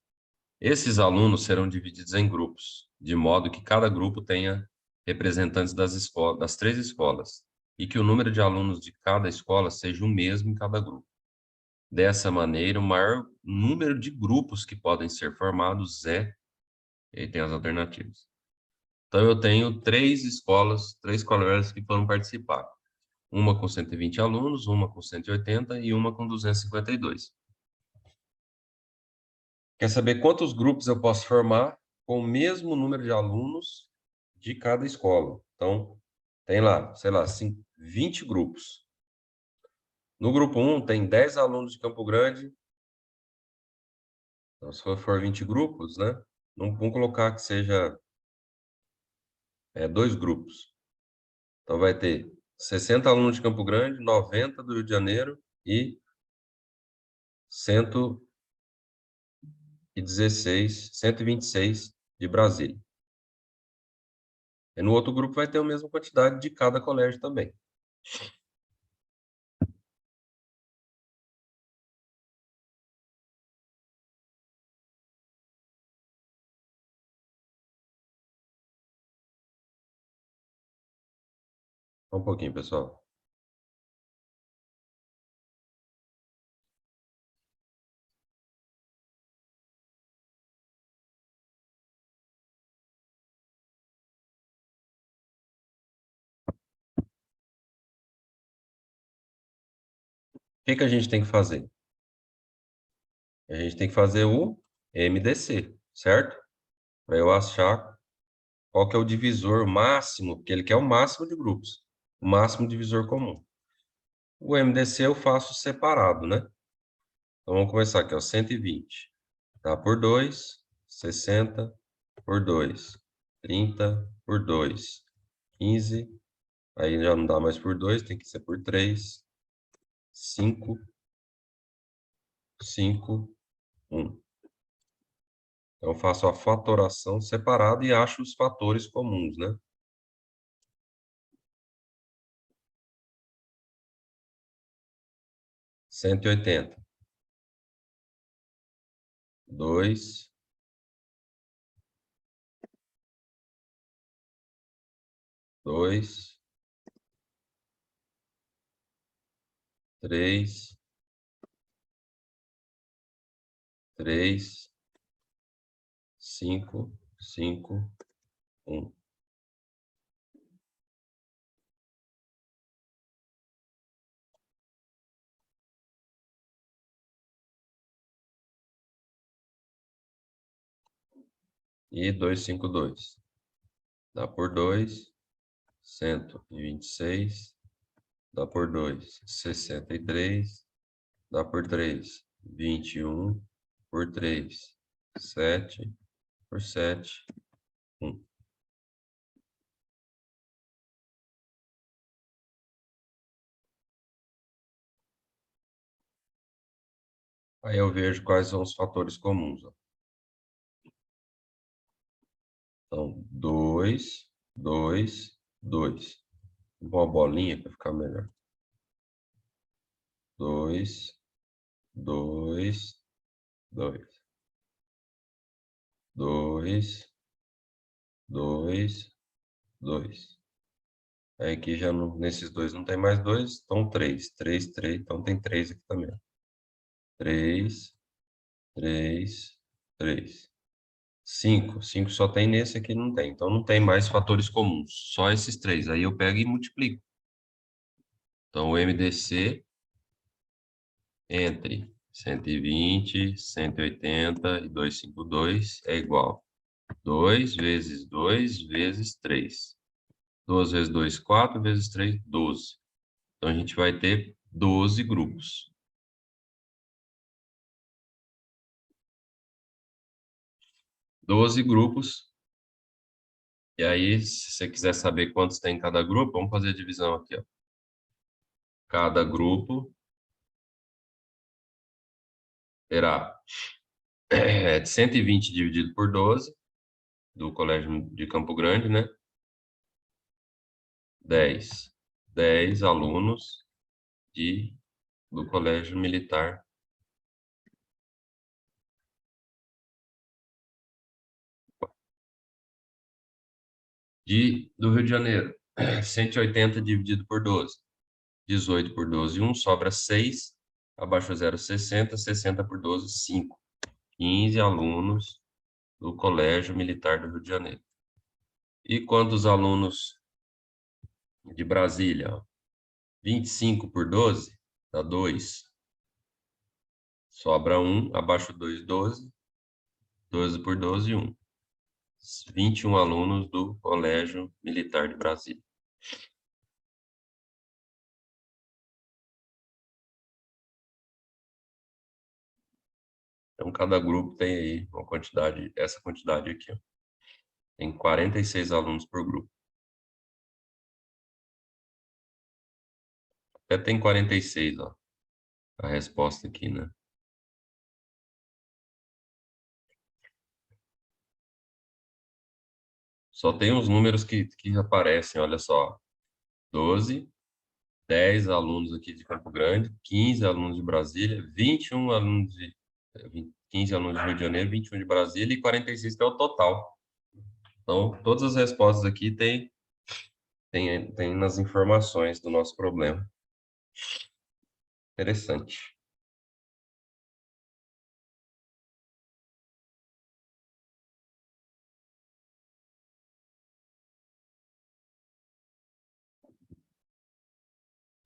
Esses alunos serão divididos em grupos, de modo que cada grupo tenha representantes das 3 escolas, e que o número de alunos de cada escola seja o mesmo em cada grupo. Dessa maneira, o maior número de grupos que podem ser formados é... E aí tem as alternativas. Então, eu tenho 3 escolas, 3 colégios que foram participar. Uma com 120 alunos, uma com 180 e uma com 252. Quer saber quantos grupos eu posso formar com o mesmo número de alunos de cada escola. Então, tem lá, sei lá, 20 grupos. No grupo 1 tem 10 alunos de Campo Grande. Então, se for 20 grupos, né? Vamos colocar que seja 2 grupos. Então, vai ter 60 alunos de Campo Grande, 90 do Rio de Janeiro e 126 de Brasília. E no outro grupo vai ter a mesma quantidade de cada colégio também. Só um pouquinho, pessoal. O que a gente tem que fazer? A gente tem que fazer o MDC, certo? Para eu achar qual que é o divisor máximo, porque ele quer o máximo de grupos, o máximo divisor comum. O MDC eu faço separado, né? Então, vamos começar aqui, ó, 120. Tá por 2, 60 por 2, 30 por 2, 15, aí já não dá mais por 2, tem que ser por 3, 5, 5, 1. Então, eu faço a fatoração separada e acho os fatores comuns, né? Cento e oitenta. 2, 2, 3, 3, 5, 5, 1. E 252. Dá por 2, 126. Dá por 2, 63. Dá por 3, 21. Por 3, 7. Por 7, 1. Aí eu vejo quais são os fatores comuns, ó. Então, 2, 2, 2. Uma bolinha para ficar melhor. 2, 2, 2. 2, 2, 2. Aí aqui já não, nesses dois não tem mais 2, então 3. 3, 3, então tem 3 aqui também. 3, 3, 3. 5, 5 só tem nesse aqui, não tem. Então não tem mais fatores comuns, só esses 3. Aí eu pego e multiplico. Então o MDC entre 120, 180 e 252 é igual a 2 vezes 2 vezes 3. 2 vezes 2, 4 vezes 3, 12. Então a gente vai ter 12 grupos. 12 grupos. E aí, se você quiser saber quantos tem em cada grupo, vamos fazer a divisão aqui, ó. Cada grupo terá 120 dividido por 12, do Colégio de Campo Grande, né? 10. 10 alunos do Colégio Militar. Do Rio de Janeiro. 180 dividido por 12. 18 por 12, 1. Sobra 6. Abaixo 0, 60. 60 por 12, 5. 15 alunos do Colégio Militar do Rio de Janeiro. E quantos alunos de Brasília? 25 por 12 dá 2. Sobra 1. Abaixo 2, 12. 12 por 12, 1. 21 alunos do Colégio Militar de Brasília. Então, cada grupo tem aí uma quantidade, essa quantidade aqui, ó. Tem 46 alunos por grupo. Até tem 46, ó. A resposta aqui, né? Só tem os números que aparecem, olha só. 12, 10 alunos aqui de Campo Grande, 15 alunos de Brasília, 21 alunos de 15 alunos de Rio de Janeiro, 21 de Brasília e 46 que é o total. Então, todas as respostas aqui tem nas informações do nosso problema. Interessante.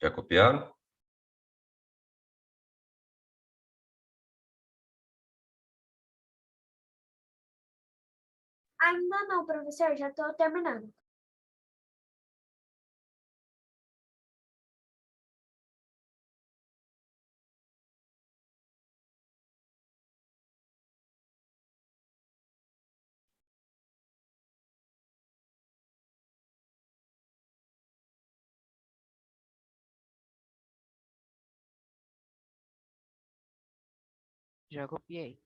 Já copiaram? Ainda não, professor, já estou terminando. Já copiei.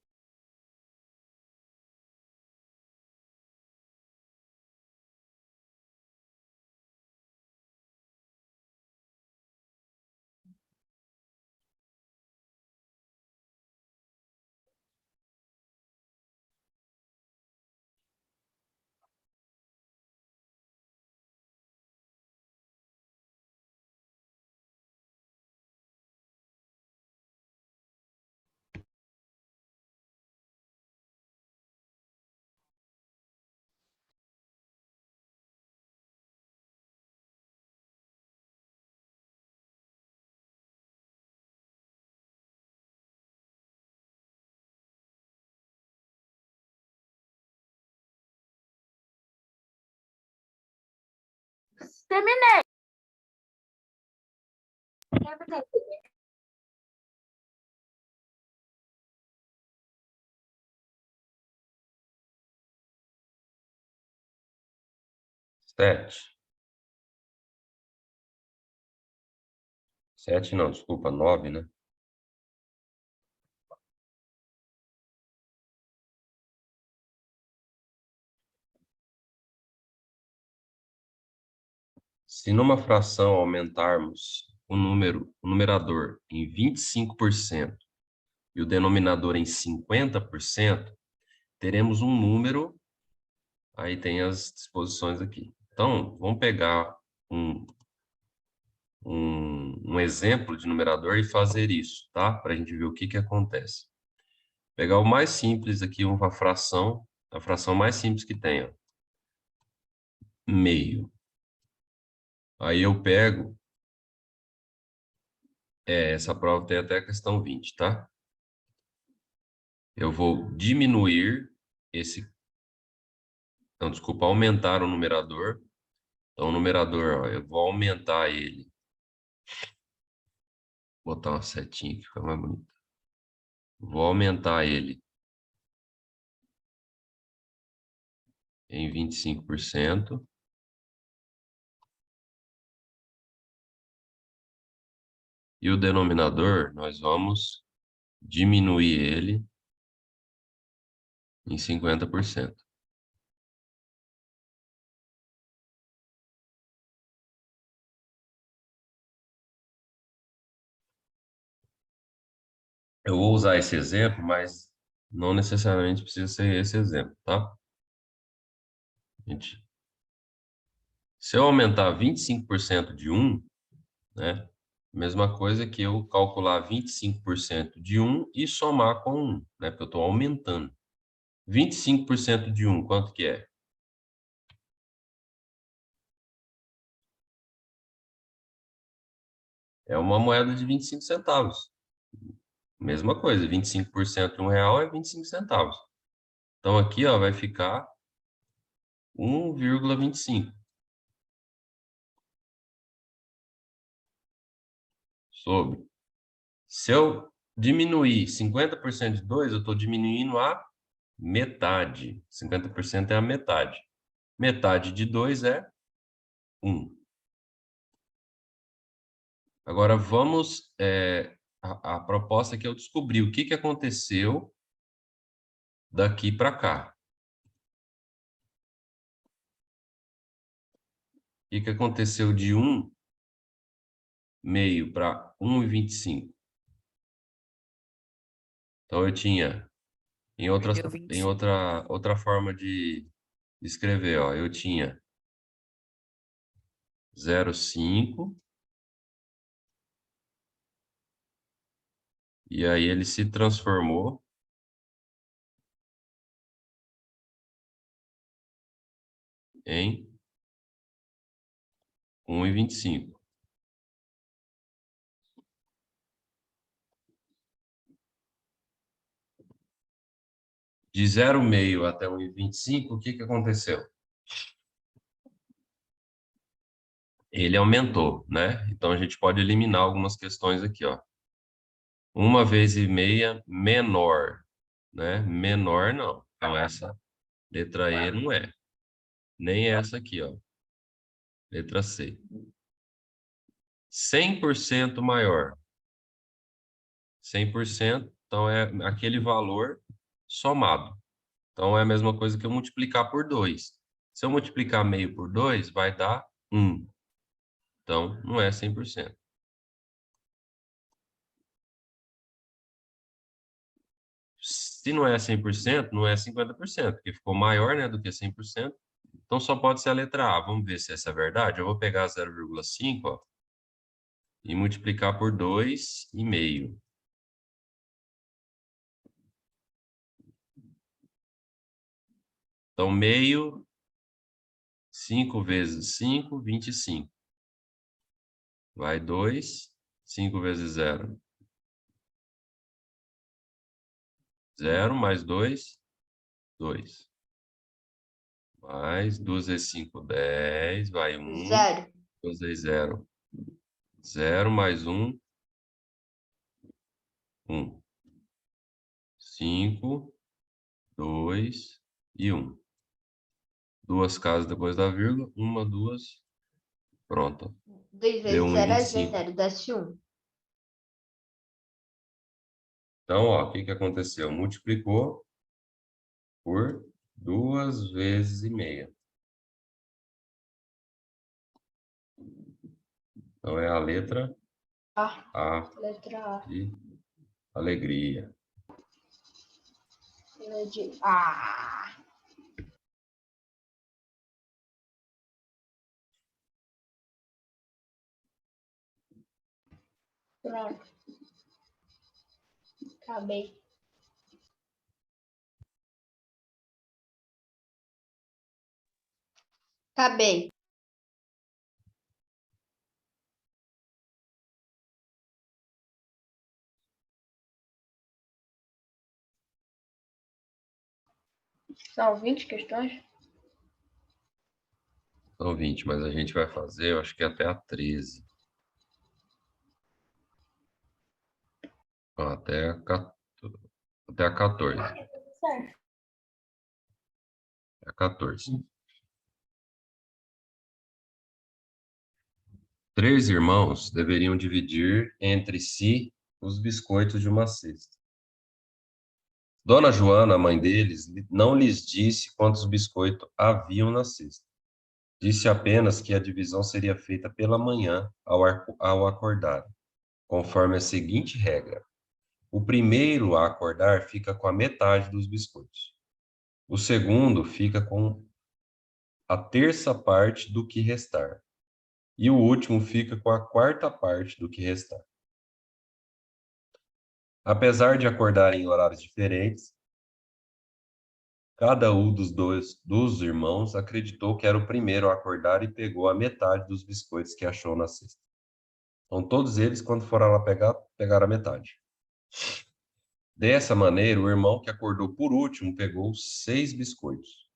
Terminei. Terminei. 7. 7 não, desculpa, 9, né? Se numa fração aumentarmos o numerador em 25% e o denominador em 50%, teremos um número, aí tem as disposições aqui. Então, vamos pegar um exemplo de numerador e fazer isso, tá? Para a gente ver o que acontece. Pegar o mais simples aqui, uma fração, a fração mais simples que tem, ó, meio. Aí eu pego, essa prova tem até a questão 20, tá? Eu vou diminuir não, desculpa, aumentar o numerador. Então, o numerador, ó, eu vou aumentar ele. Vou botar uma setinha que fica mais bonito. Vou aumentar ele em 25%. E o denominador, nós vamos diminuir ele em 50%. Eu vou usar esse exemplo, mas não necessariamente precisa ser esse exemplo, tá? Gente, se eu aumentar 25% de 1, né? Mesma coisa que eu calcular 25% de 1 e somar com 1, né? Porque eu estou aumentando. 25% de 1, quanto que é? É uma moeda de 25 centavos. Mesma coisa, 25% de R$1 é 25 centavos. Então, aqui, ó, vai ficar 1,25. Sobre. Se eu diminuir 50% de 2, eu estou diminuindo a metade. 50% é a metade. Metade de 2 é 1. Agora, vamos... a proposta que eu descobri. O que aconteceu daqui para cá? O que aconteceu de 1,5 para 1,25? Então, eu tinha... Em Perdeu 25. outra forma de escrever, ó, eu tinha 0,5 e aí ele se transformou em 1,25. De 0,5 até 1,25, o que aconteceu? Ele aumentou, né? Então, a gente pode eliminar algumas questões aqui, ó. 1 vezes e meia menor, né? Menor não. Então, essa letra E não é. Nem essa aqui, ó. Letra C. 100% maior. 100%, então é aquele valor somado. Então, é a mesma coisa que eu multiplicar por 2. Se eu multiplicar meio por 2, vai dar 1. Então, não é 100%. Se não é 100%, não é 50%, porque ficou maior, né, do que 100%. Então, só pode ser a letra A. Vamos ver se essa é verdade. Eu vou pegar 0,5, ó, e multiplicar por 2,5. Então, meio, 5 vezes 5, 25. Vai 2, 5 vezes 0. 0 mais 2, 2. Mais 2 vezes 5, 10. Vai 1. 0. 2 vezes 0. 0 mais 1, 1. 5, 2 e 1. Duas casas depois da vírgula. 1, 2. Pronto. 2 Deu vezes 0 é 1,25. 0, desce 1. Então, ó, o que aconteceu? Multiplicou por 2 vezes e meia. Então, é a letra A Letra A. de alegria. Letra de A. Pronto. Acabei. Acabei. São 20 questões? São 20, mas a gente vai fazer, eu acho que até a 13. Ó, até a 14. Certo. É a 14. 3 irmãos deveriam dividir entre si os biscoitos de uma cesta. Dona Joana, a mãe deles, não lhes disse quantos biscoitos haviam na cesta. Disse apenas que a divisão seria feita pela manhã ao acordar, conforme a seguinte regra: o primeiro a acordar fica com a metade dos biscoitos. O segundo fica com a terça parte do que restar. E o último fica com a quarta parte do que restar. Apesar de acordarem em horários diferentes, cada um dos irmãos acreditou que era o primeiro a acordar e pegou a metade dos biscoitos que achou na cesta. Então, todos eles, quando foram lá pegar, pegaram a metade. Dessa maneira, o irmão que acordou por último pegou 6 biscoitos.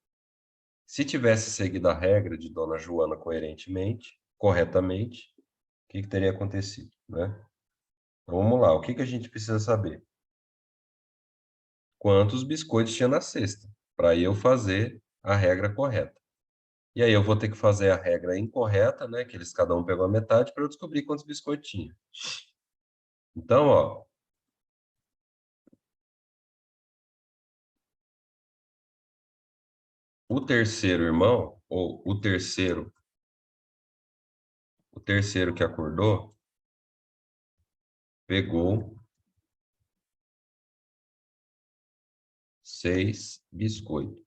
Se tivesse seguido a regra de Dona Joana coerentemente, corretamente, o que teria acontecido, né? Então, vamos lá. O que a gente precisa saber? Quantos biscoitos tinha na cesta, para eu fazer a regra correta. E aí eu vou ter que fazer a regra incorreta, né? Que eles cada um pegou a metade, para eu descobrir quantos biscoitos tinha. Então, ó, o terceiro irmão, ou o terceiro que acordou, pegou 6 biscoitos.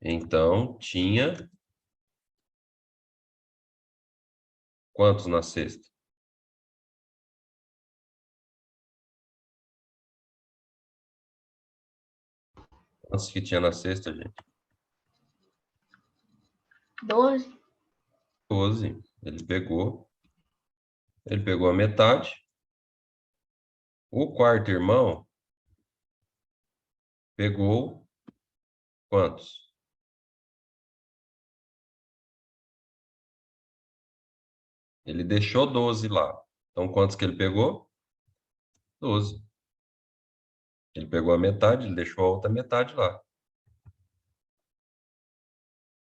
Então, tinha quantos na cesta? Quantos que tinha na cesta, gente? 12. 12. Ele pegou a metade. O quarto irmão pegou quantos? Ele deixou 12 lá. Então, quantos que ele pegou? 12. Ele pegou a metade, ele deixou a outra metade lá.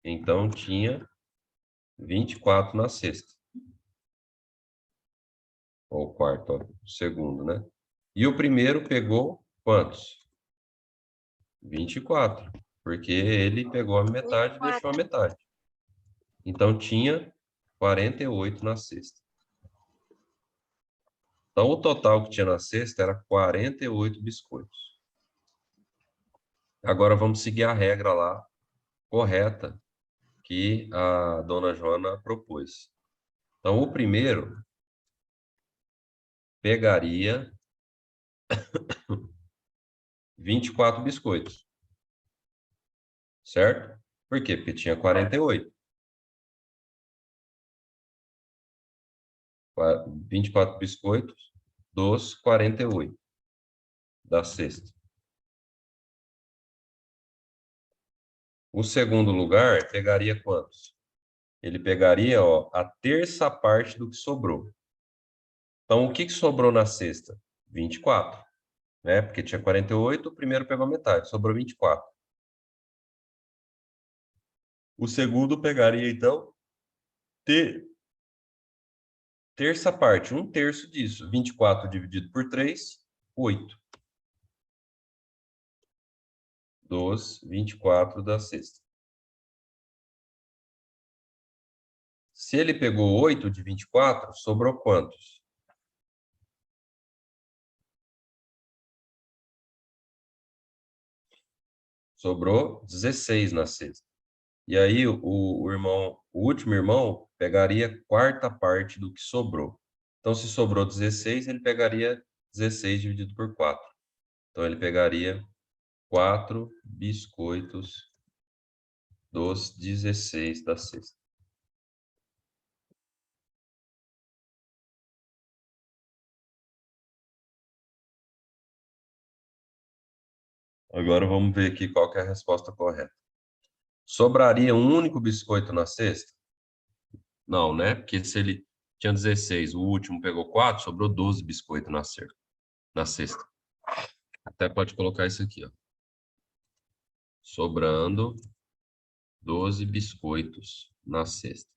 Então, tinha 24 na cesta. Ou o quarto, ó, o segundo, né? E o primeiro pegou quantos? 24. Porque ele pegou a metade e deixou a metade. Então, tinha 48 na cesta. Então, o total que tinha na cesta era 48 biscoitos. Agora, vamos seguir a regra lá, correta, que a dona Joana propôs. Então, o primeiro pegaria 24 biscoitos. Certo? Por quê? Porque tinha 48. 24 biscoitos dos 48 da cesta. O segundo lugar pegaria quantos? Ele pegaria, ó, a terça parte do que sobrou. Então, o que sobrou na cesta? 24, né? Porque tinha 48, o primeiro pegou metade, sobrou 24. O segundo pegaria, então, terça parte, 1/3 disso. 24 dividido por 3, 8. Dos 24 da cesta. Se ele pegou 8 de 24, sobrou quantos? Sobrou 16 na cesta. E aí o último irmão pegaria a quarta parte do que sobrou. Então, se sobrou 16, ele pegaria 16 dividido por 4. Então, ele pegaria 4 biscoitos dos 16 da cesta. Agora vamos ver aqui qual que é a resposta correta. Sobraria um único biscoito na cesta? Não, né? Porque se ele tinha 16, o último pegou 4, sobrou 12 biscoitos na cesta. Até pode colocar isso aqui, ó. Sobrando 12 biscoitos na cesta.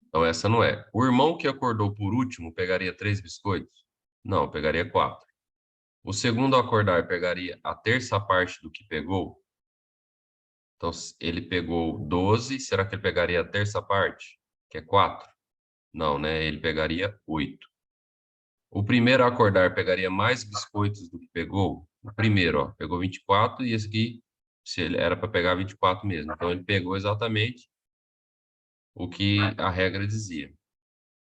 Então, essa não é. O irmão que acordou por último pegaria 3 biscoitos? Não, pegaria 4. O segundo a acordar pegaria a terça parte do que pegou? Então, ele pegou 12, será que ele pegaria a terça parte? Que é 4? Não, né? Ele pegaria 8. O primeiro a acordar pegaria mais biscoitos do que pegou? O primeiro, ó, pegou 24 e esse aqui, se ele era para pegar 24 mesmo. Então, ele pegou exatamente o que a regra dizia.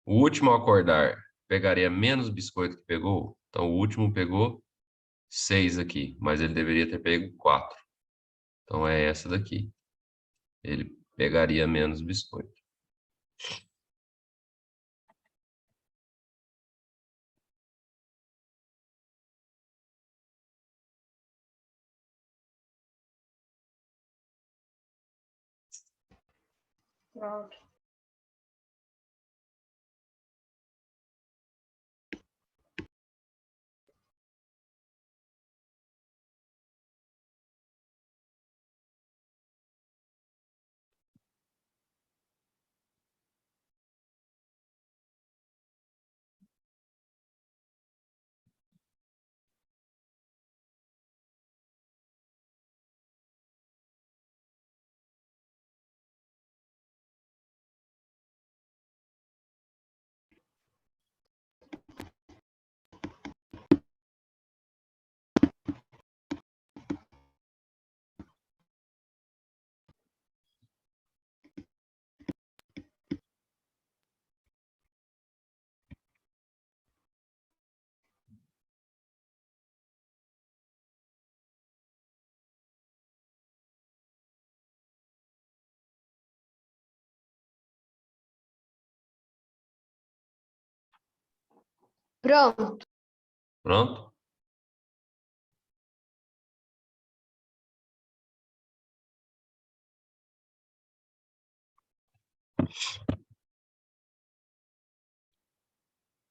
O último a acordar pegaria menos biscoito que pegou? Então, o último pegou 6 aqui, mas ele deveria ter pego 4. Então, é essa daqui. Ele pegaria menos biscoito. Pronto. Pronto. Pronto?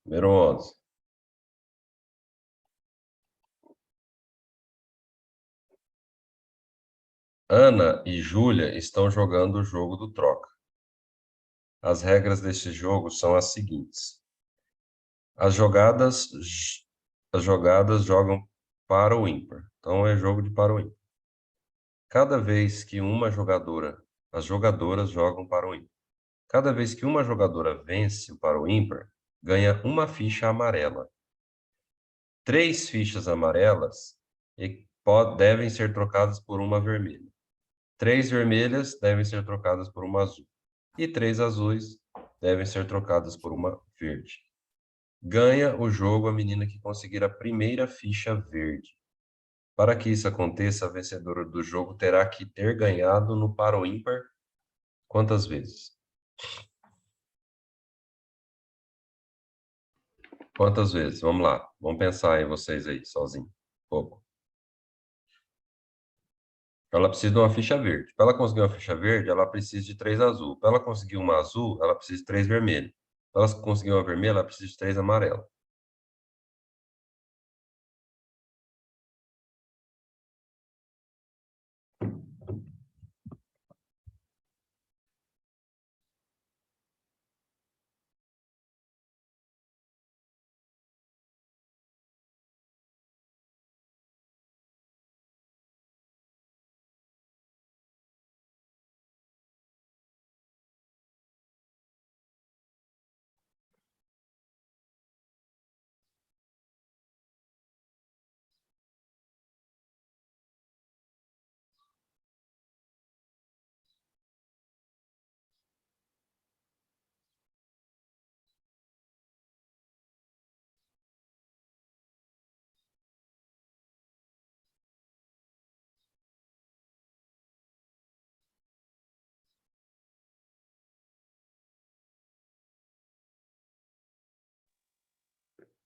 Número 11. Ana e Júlia estão jogando o jogo do troca. As regras deste jogo são as seguintes. As jogadas jogam para o ímpar. Então, é jogo de para o ímpar. Cada vez que as jogadoras jogam para o ímpar. Cada vez que uma jogadora vence o para o ímpar, ganha uma ficha amarela. 3 fichas amarelas devem ser trocadas por uma vermelha. 3 vermelhas devem ser trocadas por uma azul. E 3 azuis devem ser trocadas por uma verde. Ganha o jogo a menina que conseguir a primeira ficha verde. Para que isso aconteça, a vencedora do jogo terá que ter ganhado no par ou ímpar quantas vezes? Quantas vezes? Vamos lá. Vamos pensar em vocês aí, sozinho. Pouco. Ela precisa de uma ficha verde. Para ela conseguir uma ficha verde, ela precisa de 3 azul. Para ela conseguir uma azul, ela precisa de 3 vermelho. Para ela conseguir uma vermelha, ela precisa de 3 amarelo.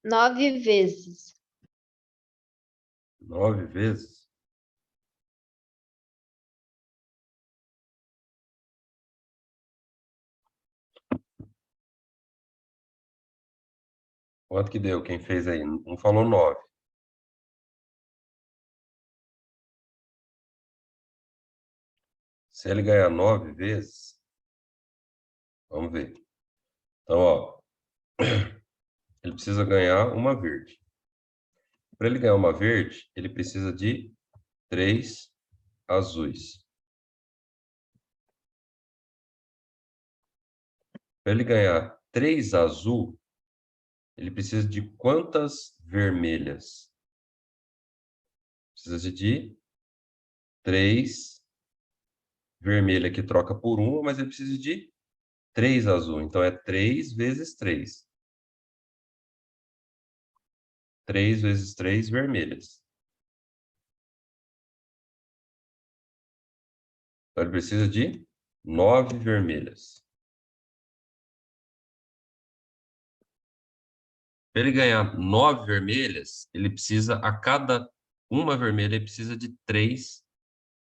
Nove vezes. 9 vezes? Quanto que deu? Quem fez aí? Um falou 9. Se ele ganhar 9 vezes, vamos ver. Então, ó, ele precisa ganhar uma verde. Para ele ganhar uma verde, ele precisa de 3 azuis. Para ele ganhar 3 azul, ele precisa de quantas vermelhas? Precisa de 3 vermelha que troca por uma, mas ele precisa de 3 azul. Então, é 3 vezes 3. 3 vezes 3 vermelhas. Então, ele precisa de 9 vermelhas. Para ele ganhar 9 vermelhas, ele precisa, a cada uma vermelha, ele precisa de 3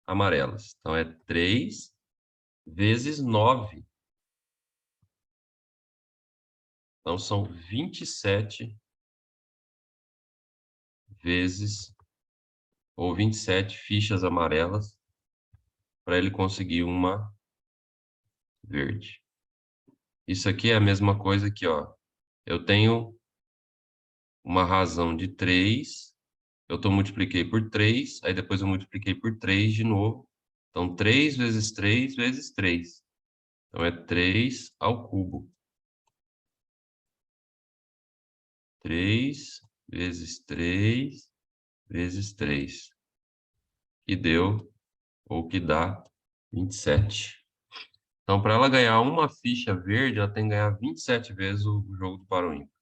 amarelas. Então, é 3 vezes 9 Então, são 27 vezes, ou 27 fichas amarelas para ele conseguir uma verde. Isso aqui é a mesma coisa que, ó, eu tenho uma razão de 3, multipliquei por 3, aí depois eu multipliquei por 3 de novo. Então, 3 vezes 3 vezes 3. Então, é 3 ao cubo. 3 vezes 3 vezes 3. Que deu, ou que dá, 27. Então, para ela ganhar uma ficha verde, ela tem que ganhar 27 vezes o jogo do Para o Ímpar.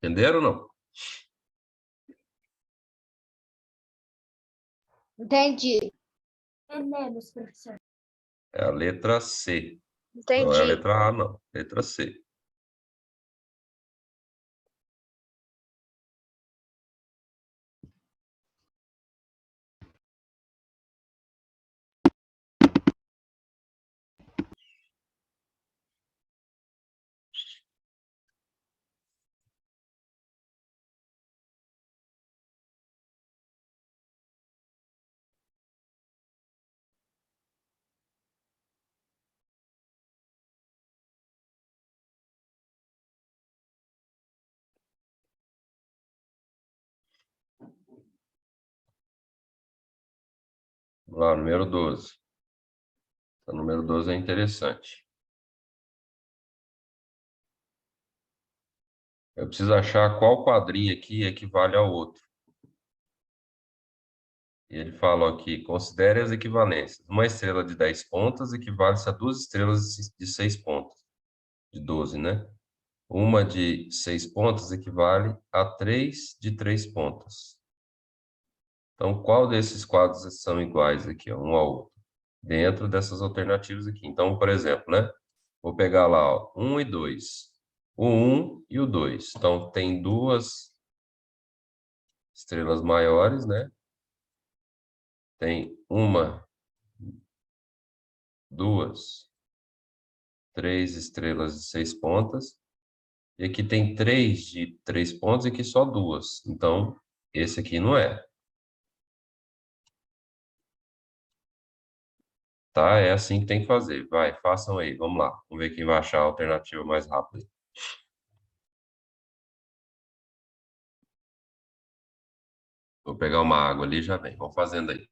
Entenderam ou não? Entendi. Entendemos, professor. É a letra C. Entendi. Não é a letra A, não. Letra C. Vamos lá, número 12. O número 12 é interessante. Eu preciso achar qual quadrinho aqui equivale ao outro. E ele falou aqui, considere as equivalências. Uma estrela de 10 pontas equivale-se a duas estrelas de 6 pontas. De 12, né? Uma de 6 pontas equivale a 3 de 3 pontas. Então, qual desses quadros são iguais aqui, ó, um ao outro? Dentro dessas alternativas aqui. Então, por exemplo, né? Vou pegar lá, ó, 1 e 2. O 1 e o 2. Então, tem duas estrelas maiores, né? Tem uma, duas, três estrelas de 6 pontas. E aqui tem 3 de 3 pontos e aqui só duas. Então, esse aqui não é. Tá? É assim que tem que fazer. Vai, façam aí. Vamos lá. Vamos ver quem vai achar a alternativa mais rápida. Vou pegar uma água ali e já vem. Vamos fazendo aí.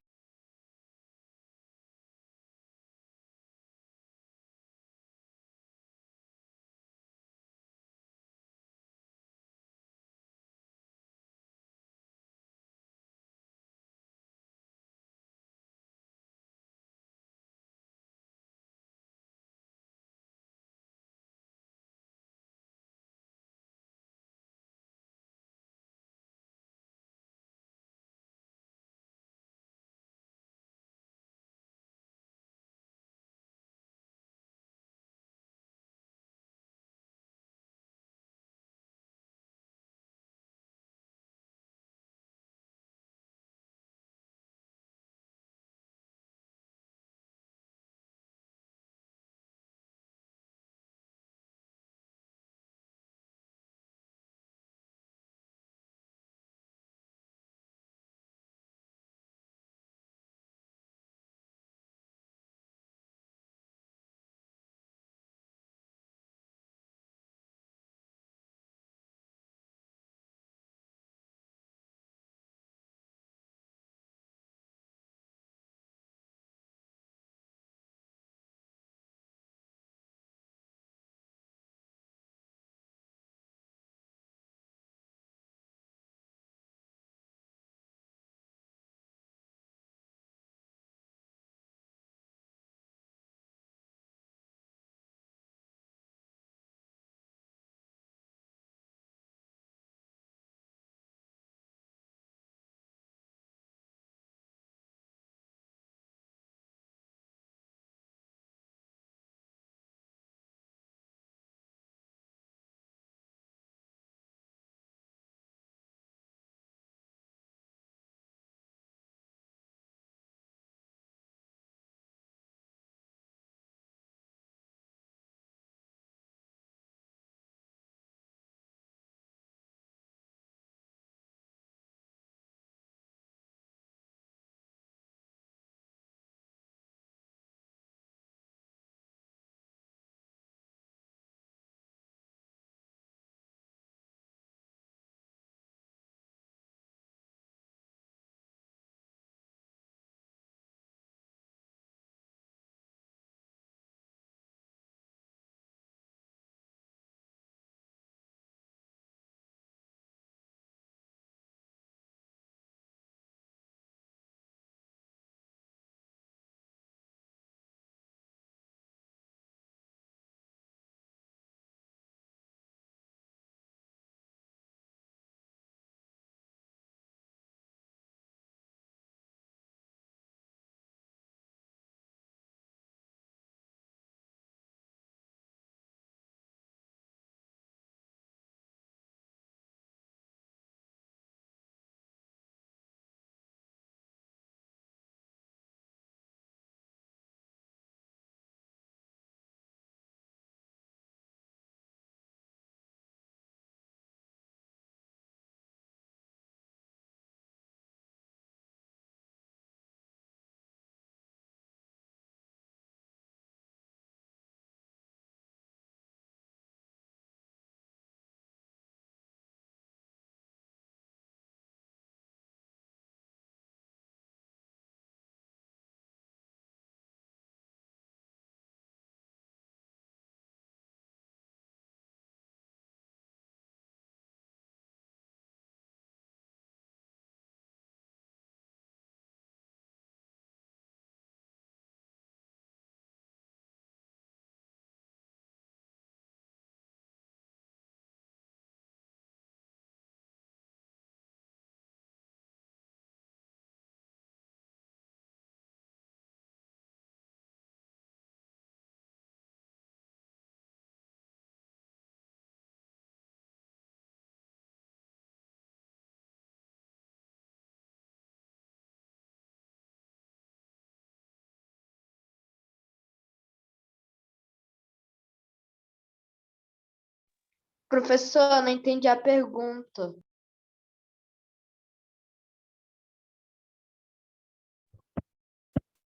Professor, eu não entendi a pergunta.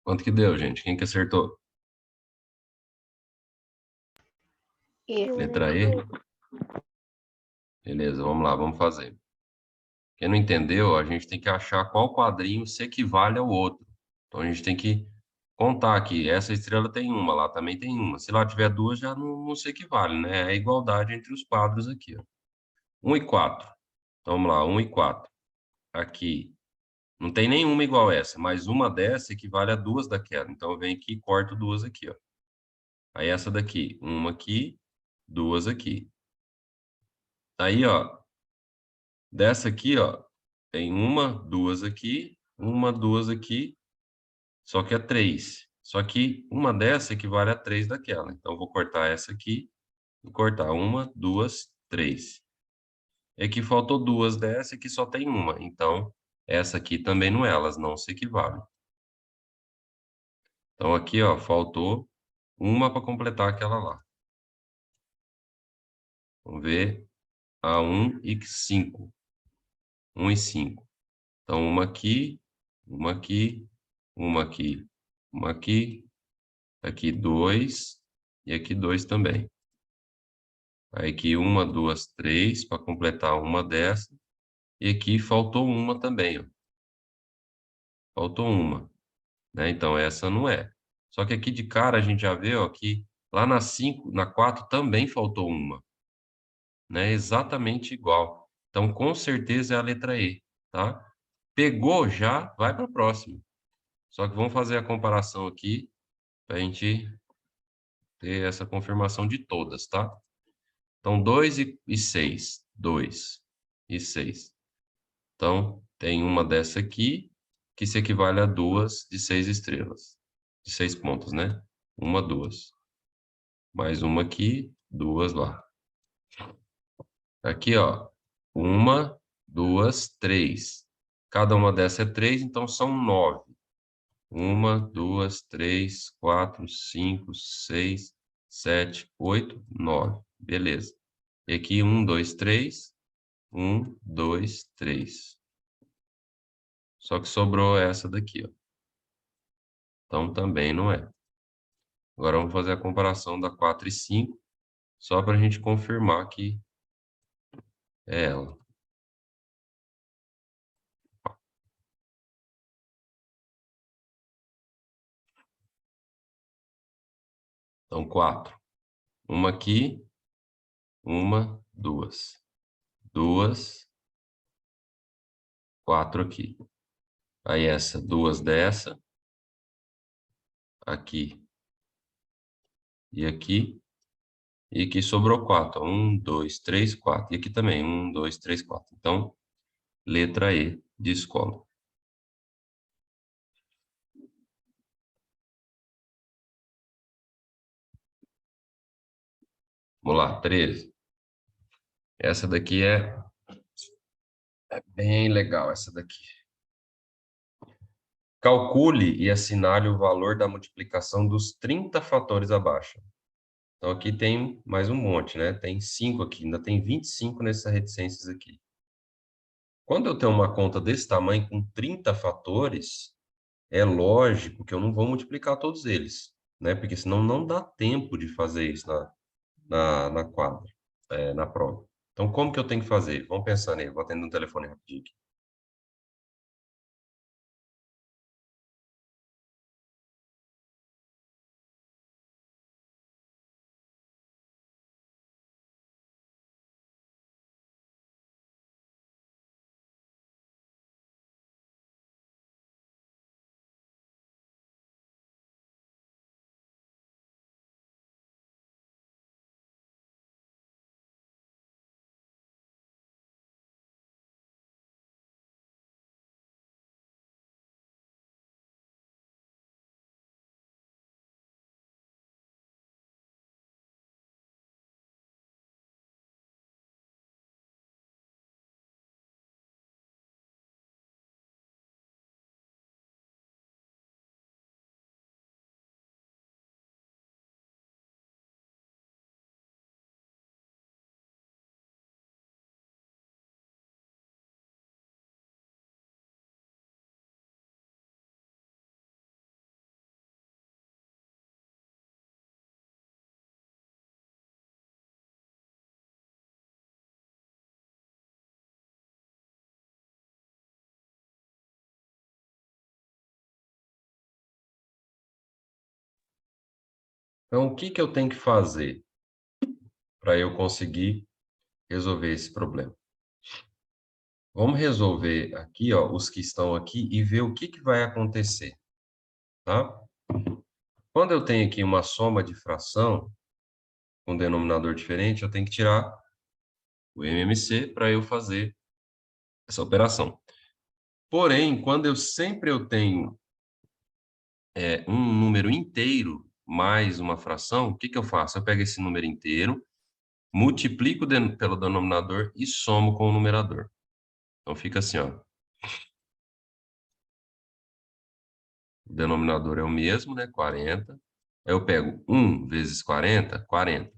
Quanto que deu, gente? Quem que acertou? Letra E? Beleza, vamos lá, vamos fazer. Quem não entendeu, a gente tem que achar qual quadrinho se equivale ao outro. Então a gente tem que contar aqui. Essa estrela tem uma, lá também tem uma. Se lá tiver duas, já não se equivale, né? É a igualdade entre os quadros aqui, ó. 1 e 4. Então vamos lá, 1 e 4. Aqui. Não tem nenhuma igual essa, mas uma dessa equivale a duas daquela. Então eu venho aqui e corto duas aqui, ó. Aí essa daqui, uma aqui, duas aqui. Aí, ó, dessa aqui, ó, tem uma, duas aqui, só que é três. Só que uma dessa equivale a três daquela. Então, eu vou cortar essa aqui e cortar uma, duas, três. E aqui faltou duas dessa e aqui só tem uma. Então, essa aqui também não é, elas não se equivalem. Então, aqui, ó, faltou uma para completar aquela lá. Vamos ver a 1 e 5. 1 e 5. Então, uma aqui, uma aqui, uma aqui, uma aqui, aqui dois e aqui dois também. Aí aqui uma, duas, três para completar uma dessa. E aqui faltou uma também, ó. Faltou uma, né? Então essa não é. Só que aqui de cara a gente já vê, ó, que lá na 5, na 4 também faltou uma, né? Exatamente igual. Então com certeza é a letra E, tá? Pegou já, vai para a próxima. Só que vamos fazer a comparação aqui para a gente ter essa confirmação de todas, tá? Então 2 e 6, 2 e 6. Então tem uma dessa aqui que se equivale a duas de 6 estrelas, de 6 pontos, né? Uma, duas. Mais uma aqui, duas lá. Aqui, ó, uma, duas, três. Cada uma dessa é três, então são 9. Uma, duas, três, quatro, cinco, seis, sete, oito, 9. Beleza. E aqui, um, dois, três. Um, dois, três. Só que sobrou essa daqui, ó. Então também não é. Agora vamos fazer a comparação da 4 e 5, só para a gente confirmar que é ela. Então, 4. Uma aqui, uma, duas. Duas, quatro aqui. Aí essa, duas dessa, aqui e aqui. E aqui sobrou 4. Um, dois, três, quatro. E aqui também, um, dois, três, quatro. Então, letra E de escola. Vamos lá, 13. Essa daqui é bem legal, essa daqui. Calcule e assinale o valor da multiplicação dos 30 fatores abaixo. Então, aqui tem mais um monte, né? Tem 5 aqui, ainda tem 25 nessas reticências aqui. Quando eu tenho uma conta desse tamanho, com 30 fatores, é lógico que eu não vou multiplicar todos eles, né? Porque senão não dá tempo de fazer isso na quadra, na prova. Então, como que eu tenho que fazer? Vamos pensando aí, vou atender um telefone rapidinho aqui. Então, o que que eu tenho que fazer para eu conseguir resolver esse problema? Vamos resolver aqui, ó, os que estão aqui e ver o que que vai acontecer, tá? Quando eu tenho aqui uma soma de fração com denominador diferente, eu tenho que tirar o MMC para eu fazer essa operação. Porém, quando eu tenho um número inteiro mais uma fração, o que que eu faço? Eu pego esse número inteiro, multiplico pelo denominador e somo com o numerador. Então fica assim, ó. O denominador é o mesmo, né? 40. Aí eu pego 1 vezes 40, 40.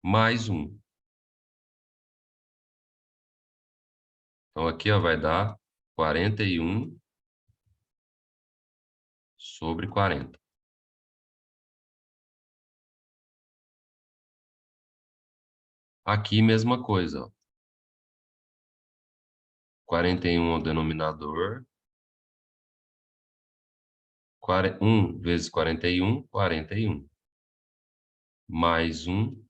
Mais 1. Então aqui, ó, vai dar 41 sobre 40. Aqui, mesma coisa, ó. 41 é o denominador. 1 vezes 41, 41. Mais 1.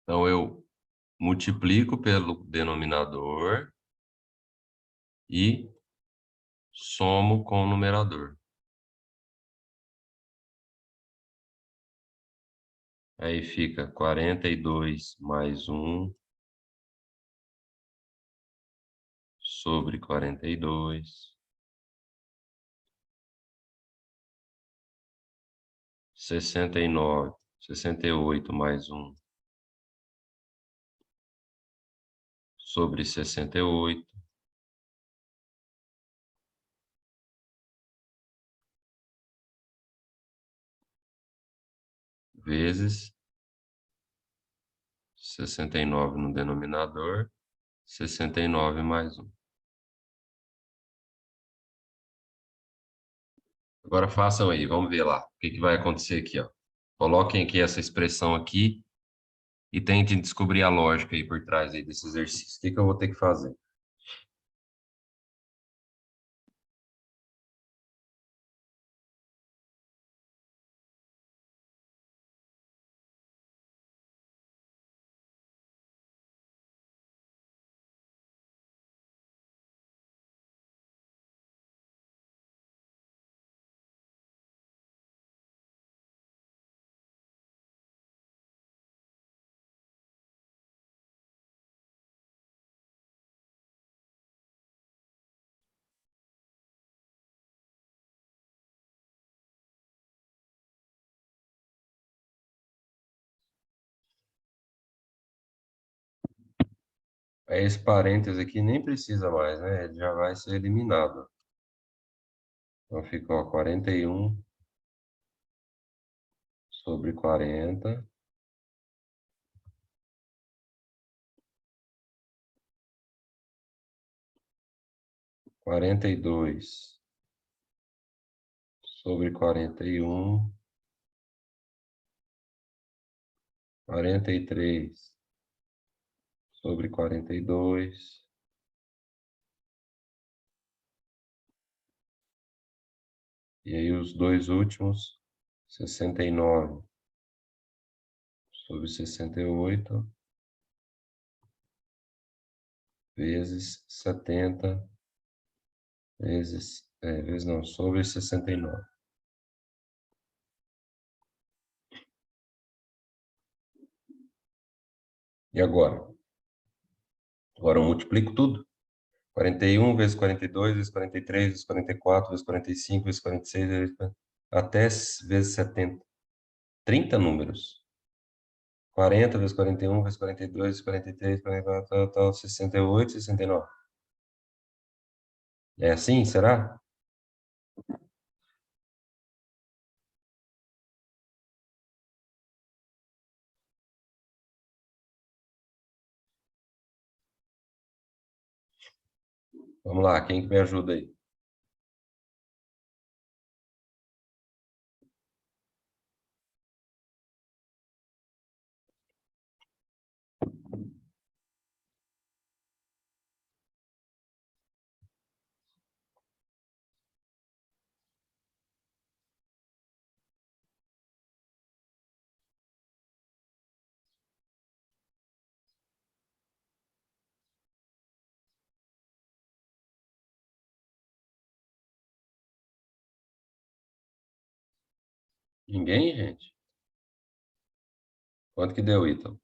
Então, eu multiplico pelo denominador e somo com o numerador. Aí fica 42 mais 1 sobre 42. 69, 68 mais 1 sobre 68. Vezes 69 no denominador, 69 mais 1. Agora façam aí, vamos ver lá. O que que vai acontecer aqui, ó. Coloquem aqui essa expressão aqui e tentem descobrir a lógica aí por trás aí desse exercício. O que que eu vou ter que fazer? Aí esse parênteses aqui nem precisa mais, né? Ele já vai ser eliminado. Então fica, ó, 41 sobre 40. Quarenta e dois sobre 41. 43 sobre 42. E aí os dois últimos, 69 sobre 68 vezes 70 vezes não, sobre 69. E agora? Agora eu multiplico tudo. 41 vezes 42 vezes 43 vezes 44 vezes 45 vezes 46 até vezes 70. 30 números. 40 vezes 41 vezes 42 vezes 43, 44, tal, tal, 68, 69. É assim, será? Vamos lá, quem que me ajuda aí? Ninguém, gente? Quanto que deu, Ítalo?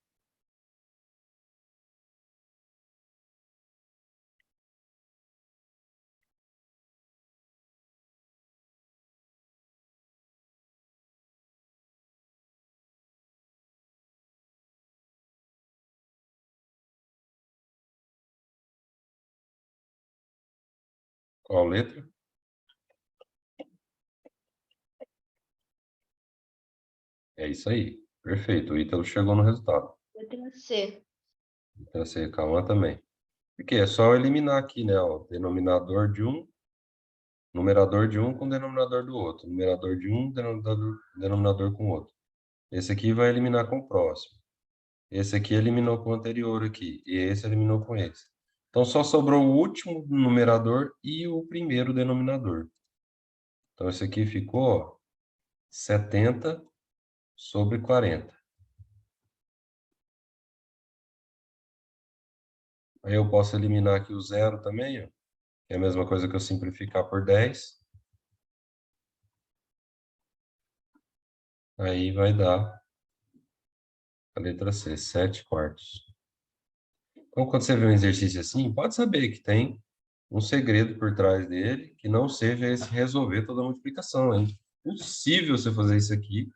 Qual letra? É isso aí. Perfeito. O Ítalo chegou no resultado. Letra C. Letra C, calma também. Porque é só eliminar aqui, né? Ó, denominador de um, numerador de um com denominador do outro. Numerador de um, denominador com o outro. Esse aqui vai eliminar com o próximo. Esse aqui eliminou com o anterior aqui. E esse eliminou com esse. Então, só sobrou o último numerador e o primeiro denominador. Então, esse aqui ficou, ó, 70 sobre 40. Aí eu posso eliminar aqui o zero também, ó, que é a mesma coisa que eu simplificar por 10. Aí vai dar a letra C, 7/4. Então, quando você vê um exercício assim, pode saber que tem um segredo por trás dele, que não seja esse resolver toda a multiplicação. É impossível você fazer isso aqui.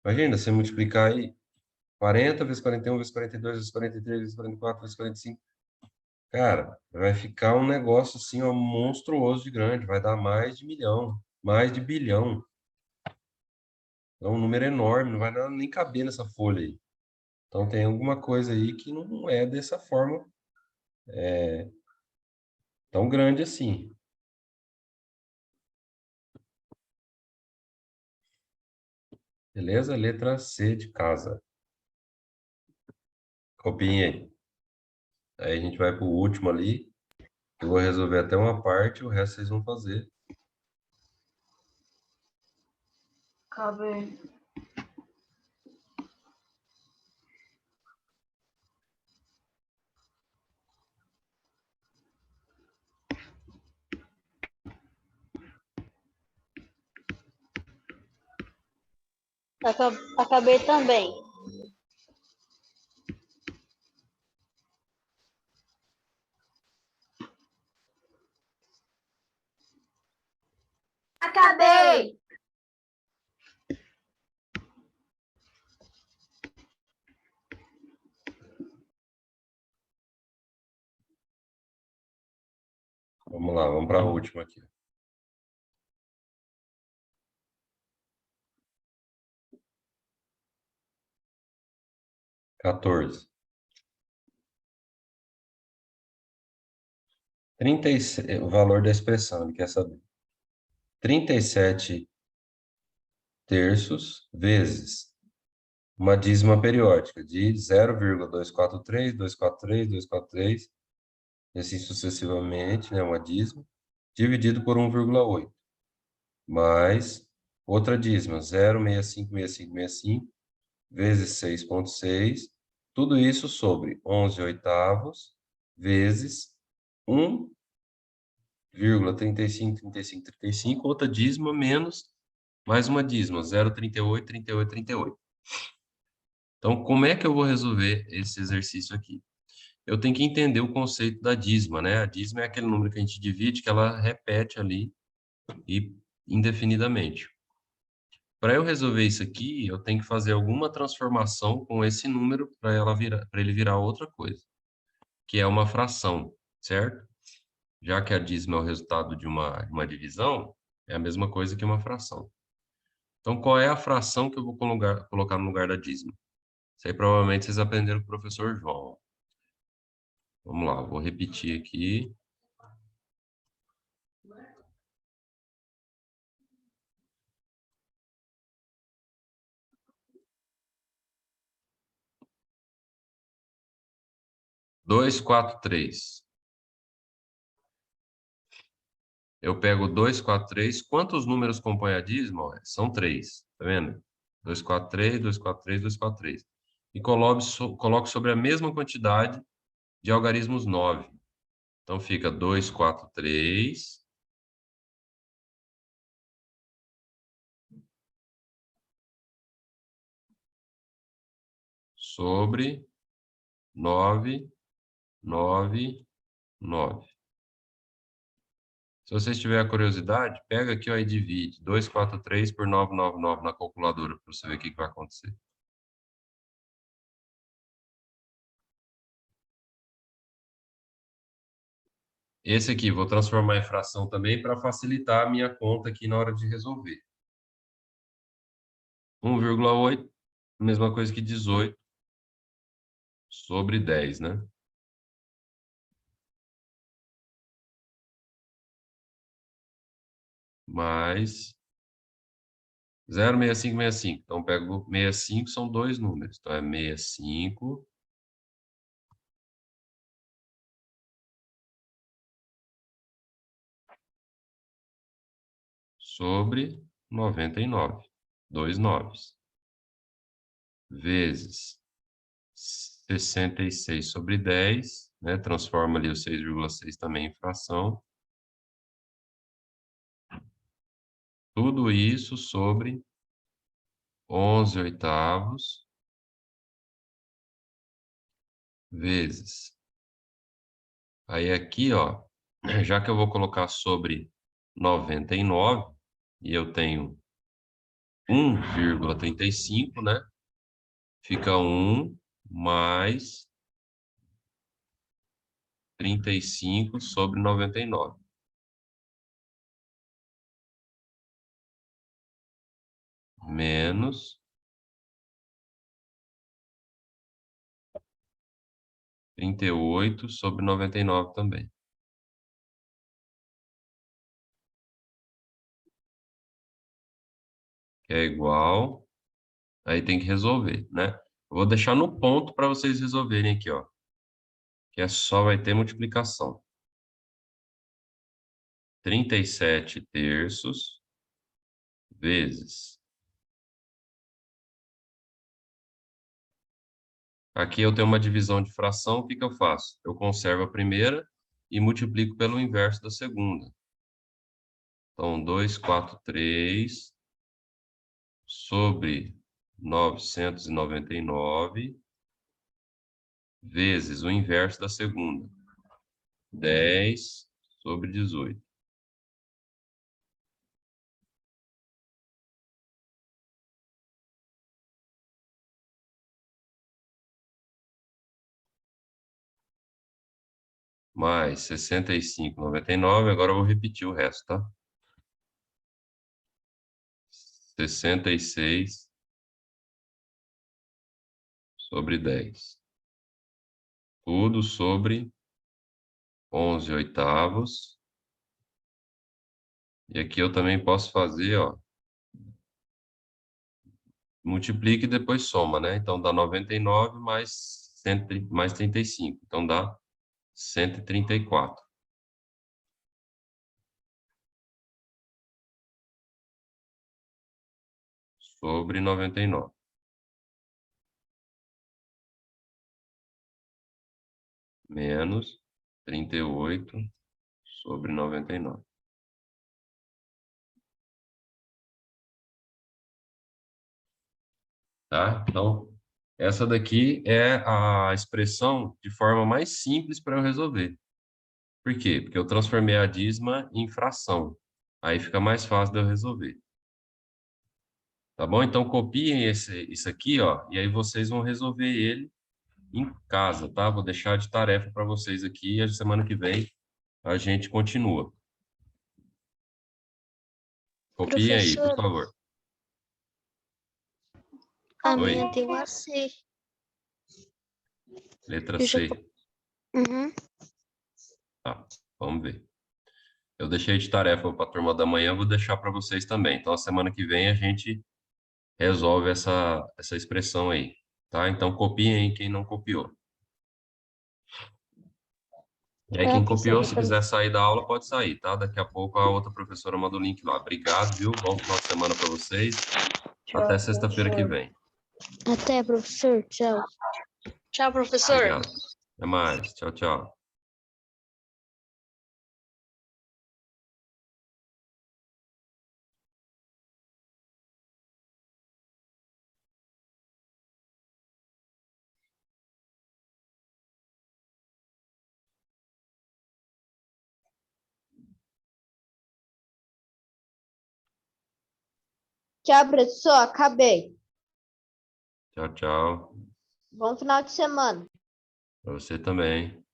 Imagina, você multiplicar aí 40 vezes 41 vezes 42 vezes 43 vezes 44 vezes 45. Cara, vai ficar um negócio assim, ó, monstruoso de grande. Vai dar mais de milhão, mais de bilhão. É um número enorme, não vai nem caber nessa folha aí. Então tem alguma coisa aí que não é dessa forma tão grande assim. Beleza? Letra C de casa. Copiem aí. Aí a gente vai para o último ali. Eu vou resolver até uma parte, o resto vocês vão fazer. Cabe. Acabei também. Acabei! Vamos lá, vamos para a última aqui. Quatorze. 37, o valor da expressão, ele quer saber. 37 terços vezes uma dízima periódica de 0,243, 243, 243, e assim sucessivamente, né, uma dízima, dividido por 1,8, mais outra dízima, 0,656565, vezes 6,6, tudo isso sobre 11 oitavos, vezes 1,353535, outra dízima, menos mais uma dízima, 0,38, 38, 38. Então, como é que eu vou resolver esse exercício aqui? Eu tenho que entender o conceito da dízima, né? A dízima é aquele número que a gente divide, que ela repete ali e indefinidamente. Para eu resolver isso aqui, eu tenho que fazer alguma transformação com esse número para ele virar outra coisa, que é uma fração, certo? Já que a dízima é o resultado de uma divisão, é a mesma coisa que uma fração. Então, qual é a fração que eu vou colocar no lugar da dízima? Isso aí provavelmente vocês aprenderam com o professor João. Vamos lá, vou repetir aqui. Dois, quatro, três. Eu pego 2, 4, 3. Quantos números compõem a dízima? São 3, tá vendo? 2, 4, 3, 2, 4, 3, 2, 4, 3. E coloco sobre a mesma quantidade de algarismos 9. Então fica 2, 4, 3. sobre 9, 9, 9. Se vocês tiverem curiosidade, pega aqui ó, e divide 243 por 999 na calculadora para você ver o que vai acontecer. Esse aqui, vou transformar em fração também para facilitar a minha conta aqui na hora de resolver. 1,8, mesma coisa que 18 sobre 10, né? Mais 0,6565. Então, pego 65, são dois números. Então, é 65 sobre 99. Dois noves. Vezes 66 sobre 10, né? Transforma ali o 6,6 também em fração. Tudo isso sobre 11 oitavos vezes. Aí aqui, ó, já que eu vou colocar sobre 99 e eu tenho 1,35, né? Fica 1 mais 35 sobre 99. Menos 38 sobre 99 também. Que é igual. Aí tem que resolver, né? Eu vou deixar no ponto para vocês resolverem aqui, ó. Que é só vai ter multiplicação. 37 terços vezes. Aqui eu tenho uma divisão de fração, o que que eu faço? Eu conservo a primeira e multiplico pelo inverso da segunda. Então, 243 sobre 999 vezes o inverso da segunda. 10 sobre 18. Mais 65,99. Agora eu vou repetir o resto, tá? 66 sobre 10. Tudo sobre 11 oitavos. E aqui eu também posso fazer, ó. Multiplica e depois soma, né? Então dá 99 mais, 100, mais 35. Então dá 134. Sobre 99. Menos 38 sobre 99. Tá? Então, essa daqui é a expressão de forma mais simples para eu resolver. Por quê? Porque eu transformei a dízima em fração. Aí fica mais fácil de eu resolver. Tá bom? Então, copiem isso aqui, ó, e aí vocês vão resolver ele em casa, tá? Vou deixar de tarefa para vocês aqui e a semana que vem a gente continua. Copiem aí, por Professor, favor. a Oi, minha deu a C. letra Eu já... C. Uhum. Tá, vamos ver. Eu deixei de tarefa para a turma da manhã, vou deixar para vocês também. Então, a semana que vem a gente resolve essa expressão aí, tá? Então, copiem quem não copiou. E aí, É, quem professor, copiou, vou se fazer. quiser sair da aula, pode sair, tá? Daqui a pouco a outra professora manda o link lá. Obrigado, viu? Bom final de semana para vocês. Tchau, Até sexta-feira que professor. vem. Até, professor. Tchau. Tchau, professor. Obrigado. Até mais. Tchau, tchau. Tchau, professor. Acabei. Tchau, tchau. Bom final de semana. Para você também.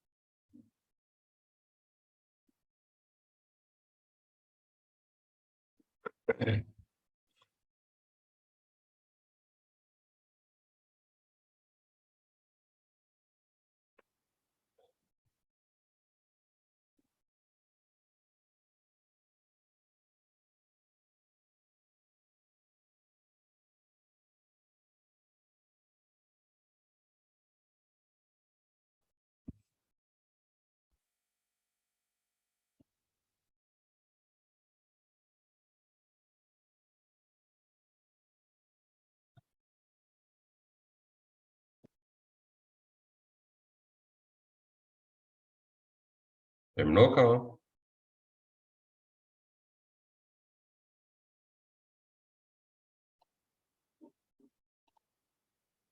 Terminou, Cauã?